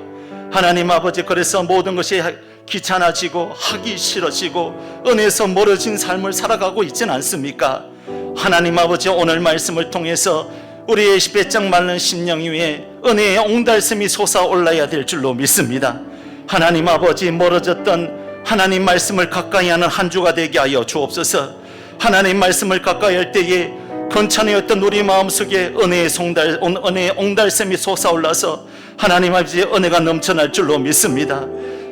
하나님 아버지, 그래서 모든 것이 귀찮아지고 하기 싫어지고 은혜에서 멀어진 삶을 살아가고 있지는 않습니까? 하나님 아버지, 오늘 말씀을 통해서 우리의 빼짝 마른 심령 위에 은혜의 옹달샘이 솟아올라야 될 줄로 믿습니다. 하나님 아버지, 멀어졌던 하나님 말씀을 가까이 하는 한 주가 되게 하여 주옵소서. 하나님 말씀을 가까이 할 때에 건천이었던 우리 마음속에 은혜의 옹달샘이 솟아올라서 하나님 아버지 은혜가 넘쳐날 줄로 믿습니다.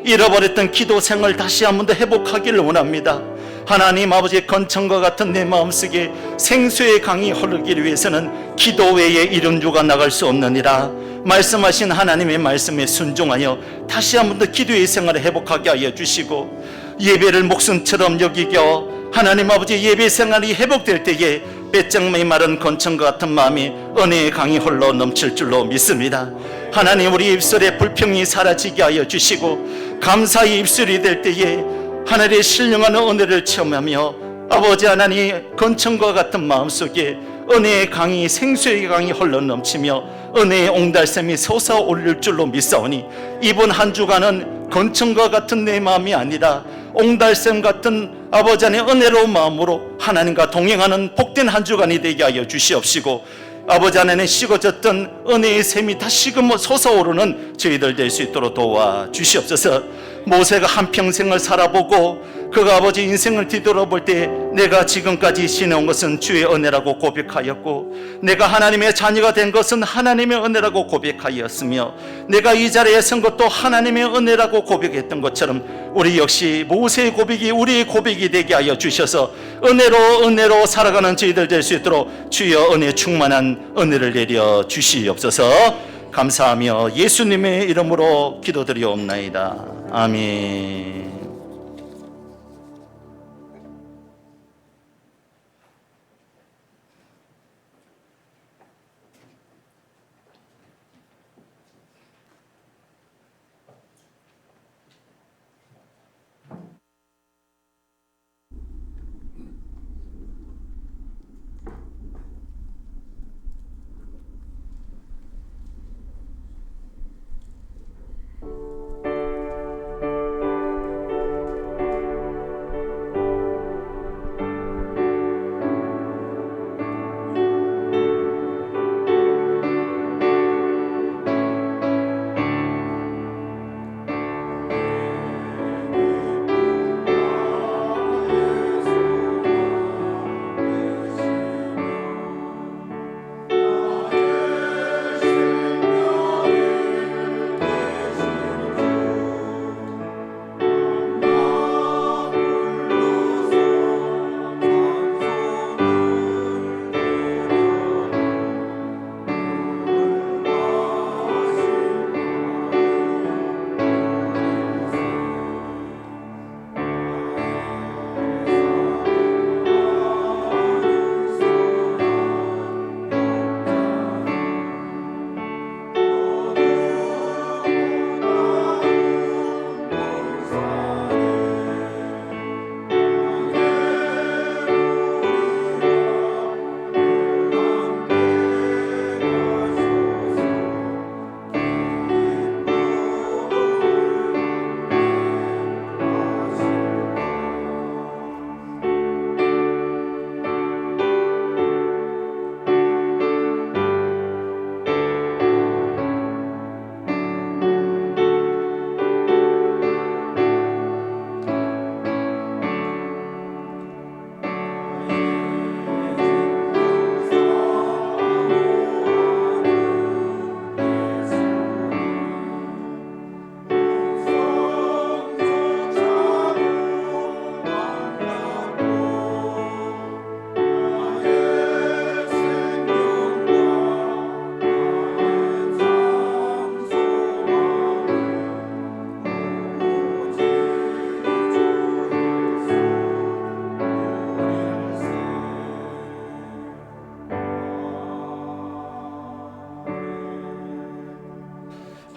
잃어버렸던 기도 생활 다시 한 번 더 회복하기를 원합니다. 하나님 아버지, 건천과 같은 내 마음속에 생수의 강이 흐르기 위해서는 기도 외에 이름주가 나갈 수 없느니라. 말씀하신 하나님의 말씀에 순종하여 다시 한 번 더 기도의 생활을 회복하게 하여 주시고, 예배를 목숨처럼 여기겨 하나님 아버지 예배 생활이 회복될 때에 빼짝매 마른 건천과 같은 마음이 은혜의 강이 홀로 넘칠 줄로 믿습니다. 하나님, 우리 입술에 불평이 사라지게 하여 주시고 감사의 입술이 될 때에 하늘의 신령한 은혜를 체험하며 아버지 하나님 건천과 같은 마음속에 은혜의 강이 생수의 강이 흘러 넘치며 은혜의 옹달샘이 솟아올릴 줄로 믿사오니, 이번 한 주간은 건천과 같은 내 마음이 아니라 옹달샘 같은 아버지 안의 은혜로운 마음으로 하나님과 동행하는 복된 한 주간이 되게 하여 주시옵시고, 아버지 하나님의 식어졌던 은혜의 샘이 다시금 솟아오르는 저희들 될 수 있도록 도와 주시옵소서. 모세가 한평생을 살아보고 그가 아버지 인생을 뒤돌아볼 때 내가 지금까지 지내온 것은 주의 은혜라고 고백하였고, 내가 하나님의 자녀가 된 것은 하나님의 은혜라고 고백하였으며, 내가 이 자리에 선 것도 하나님의 은혜라고 고백했던 것처럼 우리 역시 모세의 고백이 우리의 고백이 되게 하여 주셔서 은혜로 살아가는 저희들 될 수 있도록 주여 은혜 충만한 은혜를 내려 주시옵소서. 감사하며 예수님의 이름으로 기도드리옵나이다. 아멘.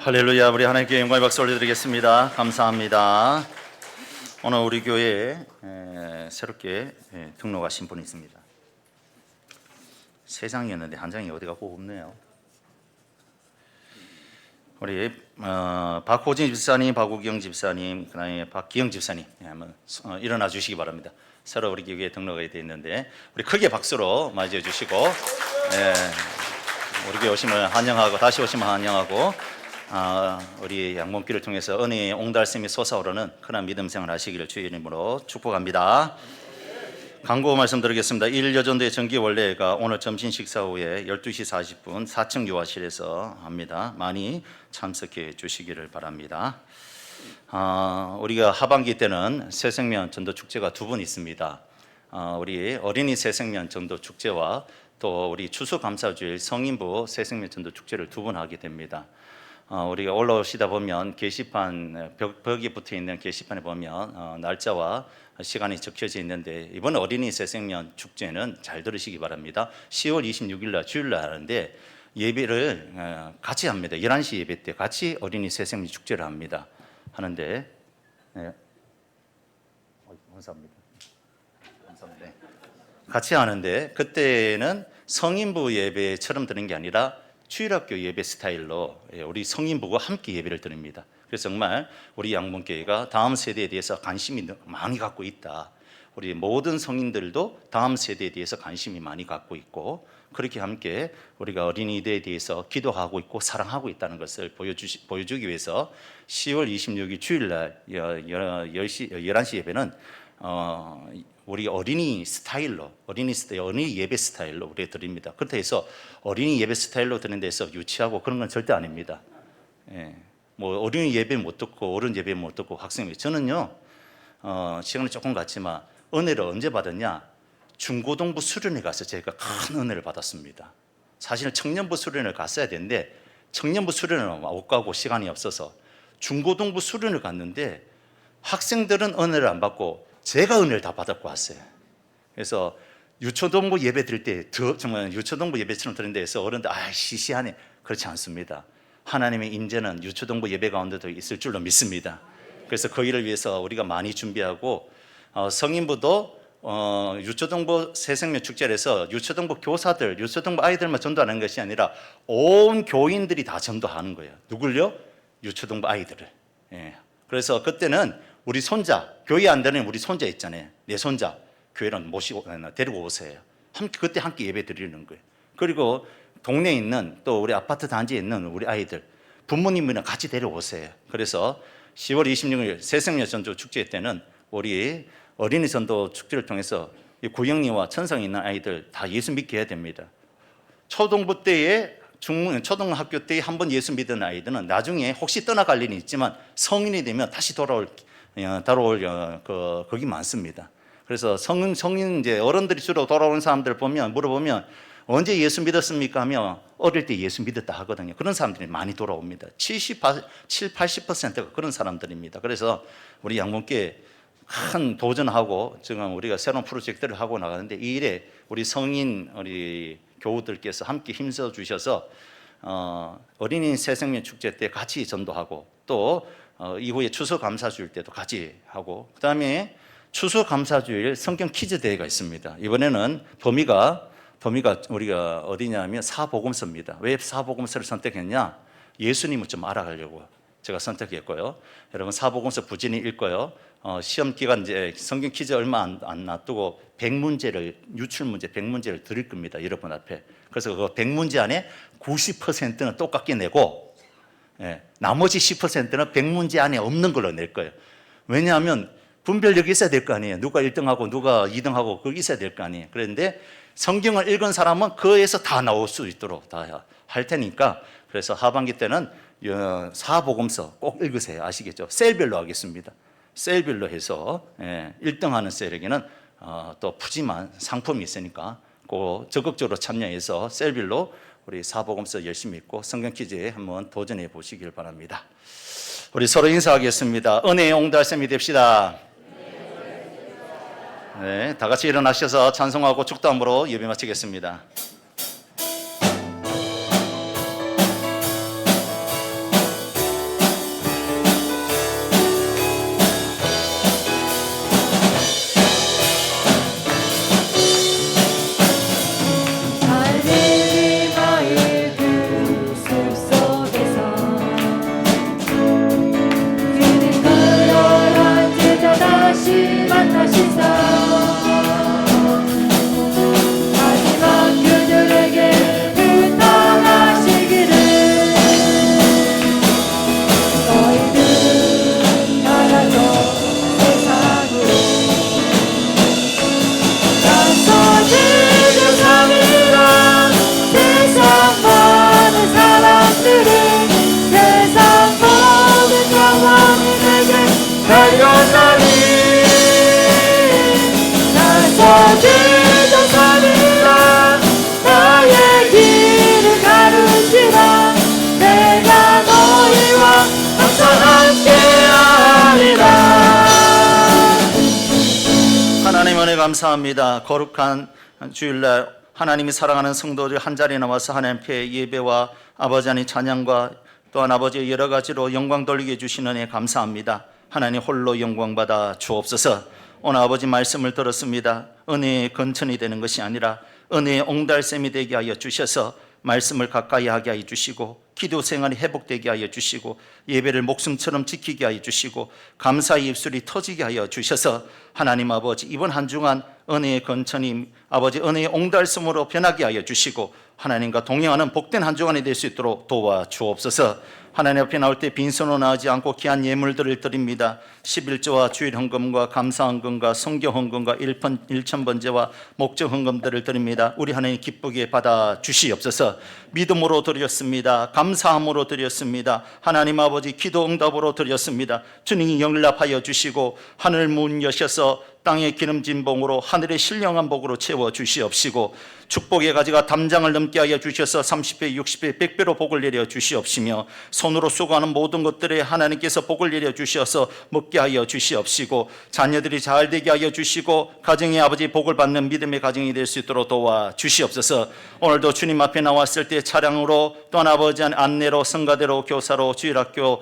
할렐루야. 우리 하나님께 영광의 박수 올려드리겠습니다. 감사합니다. 오늘 우리 교회에 새롭게 등록하신 분이 있습니다. 세 장이었는데 한 장이 어디 가고 없네요. 우리 박호진 집사님, 박우경 집사님, 그다음에 박기영 집사님 한번 일어나 주시기 바랍니다. 새로 우리 교회에 등록이 되어 있는데 우리 크게 박수로 맞이해 주시고 우리 교회 오시면 환영하고 다시 오시면 환영하고 우리 양봉길을 통해서 은혜의 옹달샘이 솟아오르는 그런 믿음 생활 하시기를 주의 이름으로 축복합니다. 광고 말씀드리겠습니다. 1일 여전도의 정기 원례가 오늘 점심 식사 후에 12시 40분 4층 요하실에서 합니다. 많이 참석해 주시기를 바랍니다. 우리가 하반기 때는 새생명 전도 축제가 두 번 있습니다. 우리 어린이 새생명 전도 축제와 또 우리 추수감사주일 성인부 새생명 전도 축제를 두 번 하게 됩니다. 우리가 올라오시다 보면 게시판 벽에 붙어 있는 게시판에 보면 날짜와 시간이 적혀져 있는데 이번 어린이 새생명 축제는 잘 들으시기 바랍니다. 10월 26일 날 주일 날 하는데 예배를 같이 합니다. 11시 예배 때 같이 어린이 새생명 축제를 합니다. 하는데 감사합니다. 감사합니다. 같이 하는데 그때는 성인부 예배처럼 드리는 게 아니라 주일학교 예배 스타일로 우리 성인부가 함께 예배를 드립니다. 그래서 정말 우리 양봉교회가 다음 세대에 대해서 관심이 많이 갖고 있다. 우리 모든 성인들도 다음 세대에 대해서 관심이 많이 갖고 있고 그렇게 함께 우리가 어린이들에 대해서 기도하고 있고 사랑하고 있다는 것을 보여주기 위해서 10월 26일 주일날 11시 예배는 우리 어린이 스타일로 어린이 예배 스타일로 우리 드립니다. 그렇다 해서 어린이 예배 스타일로 드는 데서 유치하고 그런 건 절대 아닙니다. 뭐 어린이 예배 못 듣고 어른 예배 못 듣고 학생 저는요 시간이 조금 갔지만 은혜를 언제 받았냐? 중고등부 수련회 가서 제가 큰 은혜를 받았습니다. 사실은 청년부 수련회를 갔어야 되는데 청년부 수련회는 못 가고 시간이 없어서 중고등부 수련회를 갔는데 학생들은 은혜를 안 받고 제가 은혜를 다 받았고 왔어요. 그래서 유초동부 예배 드릴 때 정말 유초동부 예배처럼 드는 데에서 어른들 시시하네 그렇지 않습니다. 하나님의 임재는 유초동부 예배 가운데도 있을 줄로 믿습니다. 그래서 그 일을 위해서 우리가 많이 준비하고 성인부도 유초동부 새생명 축제를 해서 유초동부 교사들, 유초동부 아이들만 전도하는 것이 아니라 온 교인들이 다 전도하는 거예요. 누굴요? 유초동부 아이들을. 그래서 그때는 우리 손자, 교회 안 되는 우리 손자 있잖아요. 내 손자 교회로 모시고 데리고 오세요. 그때 함께 예배 드리는 거예요. 그리고 동네에 있는 또 우리 아파트 단지에 있는 우리 아이들 부모님이랑 같이 데려오세요. 그래서 10월 26일 새생명 전도 축제 때는 우리 어린이 전도 축제를 통해서 구영리와 천성에 있는 아이들 다 예수 믿게 해야 됩니다. 초등부 때에 초등학교 때 한 번 예수 믿은 아이들은 나중에 혹시 떠나갈 일이 있지만 성인이 되면 다시 돌아올 거기 많습니다. 그래서 성인 이제 어른들이 주로 돌아오는 사람들 물어보면 언제 예수 믿었습니까? 하면 어릴 때 예수 믿었다 하거든요. 그런 사람들이 많이 돌아옵니다. 80%가 그런 사람들입니다. 그래서 우리 양봉교회 큰 도전하고 지금 우리가 새로운 프로젝트를 하고 나가는데 이 일에 우리 성인 우리 교우들께서 함께 힘써 주셔서 어린이 새생명 축제 때 같이 전도하고 또 이후에 추수감사주일 때도 같이 하고 그다음에 추수감사주일 성경 퀴즈 대회가 있습니다. 이번에는 범위가 우리가 어디냐면 사복음서입니다. 왜 사복음서를 선택했냐? 예수님을 좀 알아가려고 제가 선택했고요. 여러분 사복음서 부진히 읽고요. 시험 기간 이제 성경 퀴즈 얼마 안 놔두고 100문제를 유출 문제 100문제를 드릴 겁니다. 여러분 앞에. 그래서 그 100문제 안에 90%는 똑같게 내고 나머지 10%는 100문제 안에 없는 걸로 낼 거예요. 왜냐하면 분별력이 있어야 될 거 아니에요. 누가 1등하고 누가 2등하고 그게 있어야 될 거 아니에요. 그런데 성경을 읽은 사람은 그에서 다 나올 수 있도록 다 할 테니까 그래서 하반기 때는 사복음서 꼭 읽으세요. 아시겠죠? 셀별로 하겠습니다. 셀별로 해서 1등하는 셀에게는 또 푸짐한 상품이 있으니까 꼭 적극적으로 참여해서 셀별로 우리 사복음서 열심히 읽고 성경 퀴즈에 한번 도전해 보시길 바랍니다. 우리 서로 인사하겠습니다. 은혜의 옹달샘이 됩시다. 네, 다 같이 일어나셔서 찬송하고 축도함으로 예배 마치겠습니다.
지정선이라 나의 길을 가르치라 내가 너희와 항상 함께하리라.
하나님 은혜 감사합니다. 거룩한 주일날 하나님이 사랑하는 성도들이 한자리에 나와서 하나님께 예배와 아버지 하나님 찬양과 또한 아버지의 여러 가지로 영광 돌리게 해주시는 은혜 감사합니다. 하나님 홀로 영광 받아 주옵소서. 오늘 아버지 말씀을 들었습니다. 은혜의 건천이 되는 것이 아니라 은혜의 옹달샘이 되게 하여 주셔서 말씀을 가까이 하게 하여 주시고 기도 생활이 회복되게 하여 주시고 예배를 목숨처럼 지키게 하여 주시고 감사의 입술이 터지게 하여 주셔서 하나님 아버지 이번 한 주간 은혜의 건천이 아버지 은혜의 옹달샘으로 변하게 하여 주시고 하나님과 동행하는 복된 한 주간이 될 수 있도록 도와주옵소서. 하나님 앞에 나올 때 빈손으로 나오지 않고 귀한 예물들을 드립니다. 11조와 주일 헌금과 감사 헌금과 성경 헌금과 일천 번제와 목적 헌금들을 드립니다. 우리 하나님 기쁘게 받아 주시옵소서. 믿음으로 드렸습니다. 감사함으로 드렸습니다. 하나님 아버지 기도 응답으로 드렸습니다. 주님이 영납하여 주시고 하늘 문 여셔서 땅의 기름진 봉으로 하늘의 신령한 복으로 채워 주시옵시고 축복의 가지가 담장을 넘게 하여 주셔서 30배, 60배, 100배로 복을 내려 주시옵시며 손으로 수고하는 모든 것들에 하나님께서 복을 내려 주셔서 먹게 하여 주시옵시고 자녀들이 잘 되게 하여 주시고 가정의 아버지 복을 받는 믿음의 가정이 될 수 있도록 도와 주시옵소서. 오늘도 주님 앞에 나왔을 때 차량으로 또한 아버지 안내로 성가대로 교사로 주일학교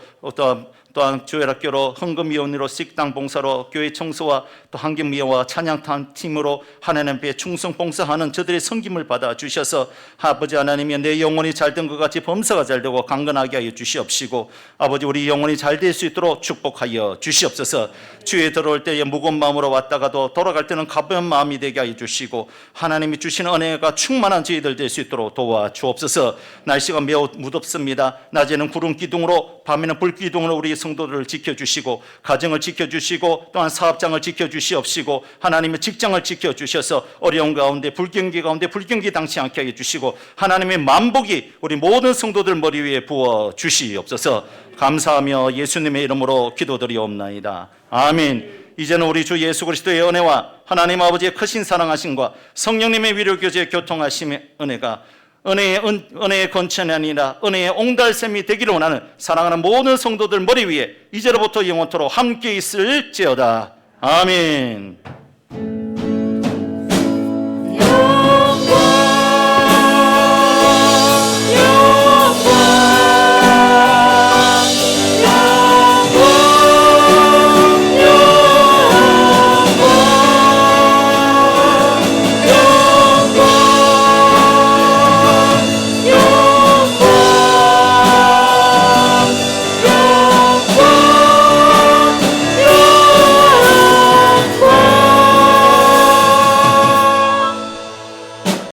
또한 주일학교로 헌금위원으로 식당 봉사로 교회 청소와 또 환경미화와 찬양팀으로 하나님 앞에 충성 봉사하는 저들의 섬김을 받아 주셔서 아버지 하나님이 내 영혼이 잘된 것 같이 범사가 잘되고 강건하게 하여 주시옵시고 아버지 우리 영혼이 잘 될 수 있도록 축복하여 주시옵소서. 주에 들어올 때에 무거운 마음으로 왔다가도 돌아갈 때는 가벼운 마음이 되게 하여 주시고 하나님이 주시는 은혜가 충만한 저희들 될 수 있도록 도와주옵소서. 날씨가 매우 무덥습니다. 낮에는 구름 기둥으로 밤에는 불 기둥으로 우리 성도들을 지켜주시고 가정을 지켜주시고 또한 사업장을 지켜주시옵시고 하나님의 직장을 지켜주셔서 어려운 가운데 불경기 가운데 불경기 당치 않게 해주시고 하나님의 만복이 우리 모든 성도들 머리 위에 부어 주시옵소서. 감사하며 예수님의 이름으로 기도드리옵나이다. 아멘. 이제는 우리 주 예수 그리스도의 은혜와 하나님 아버지의 크신 사랑하심과 성령님의 위로교제의 교통하심의 은혜가 은혜의 건천이 아니라 은혜의 옹달샘이 되기를 원하는 사랑하는 모든 성도들 머리 위에 이제로부터 영원토록 함께 있을지어다. 아멘.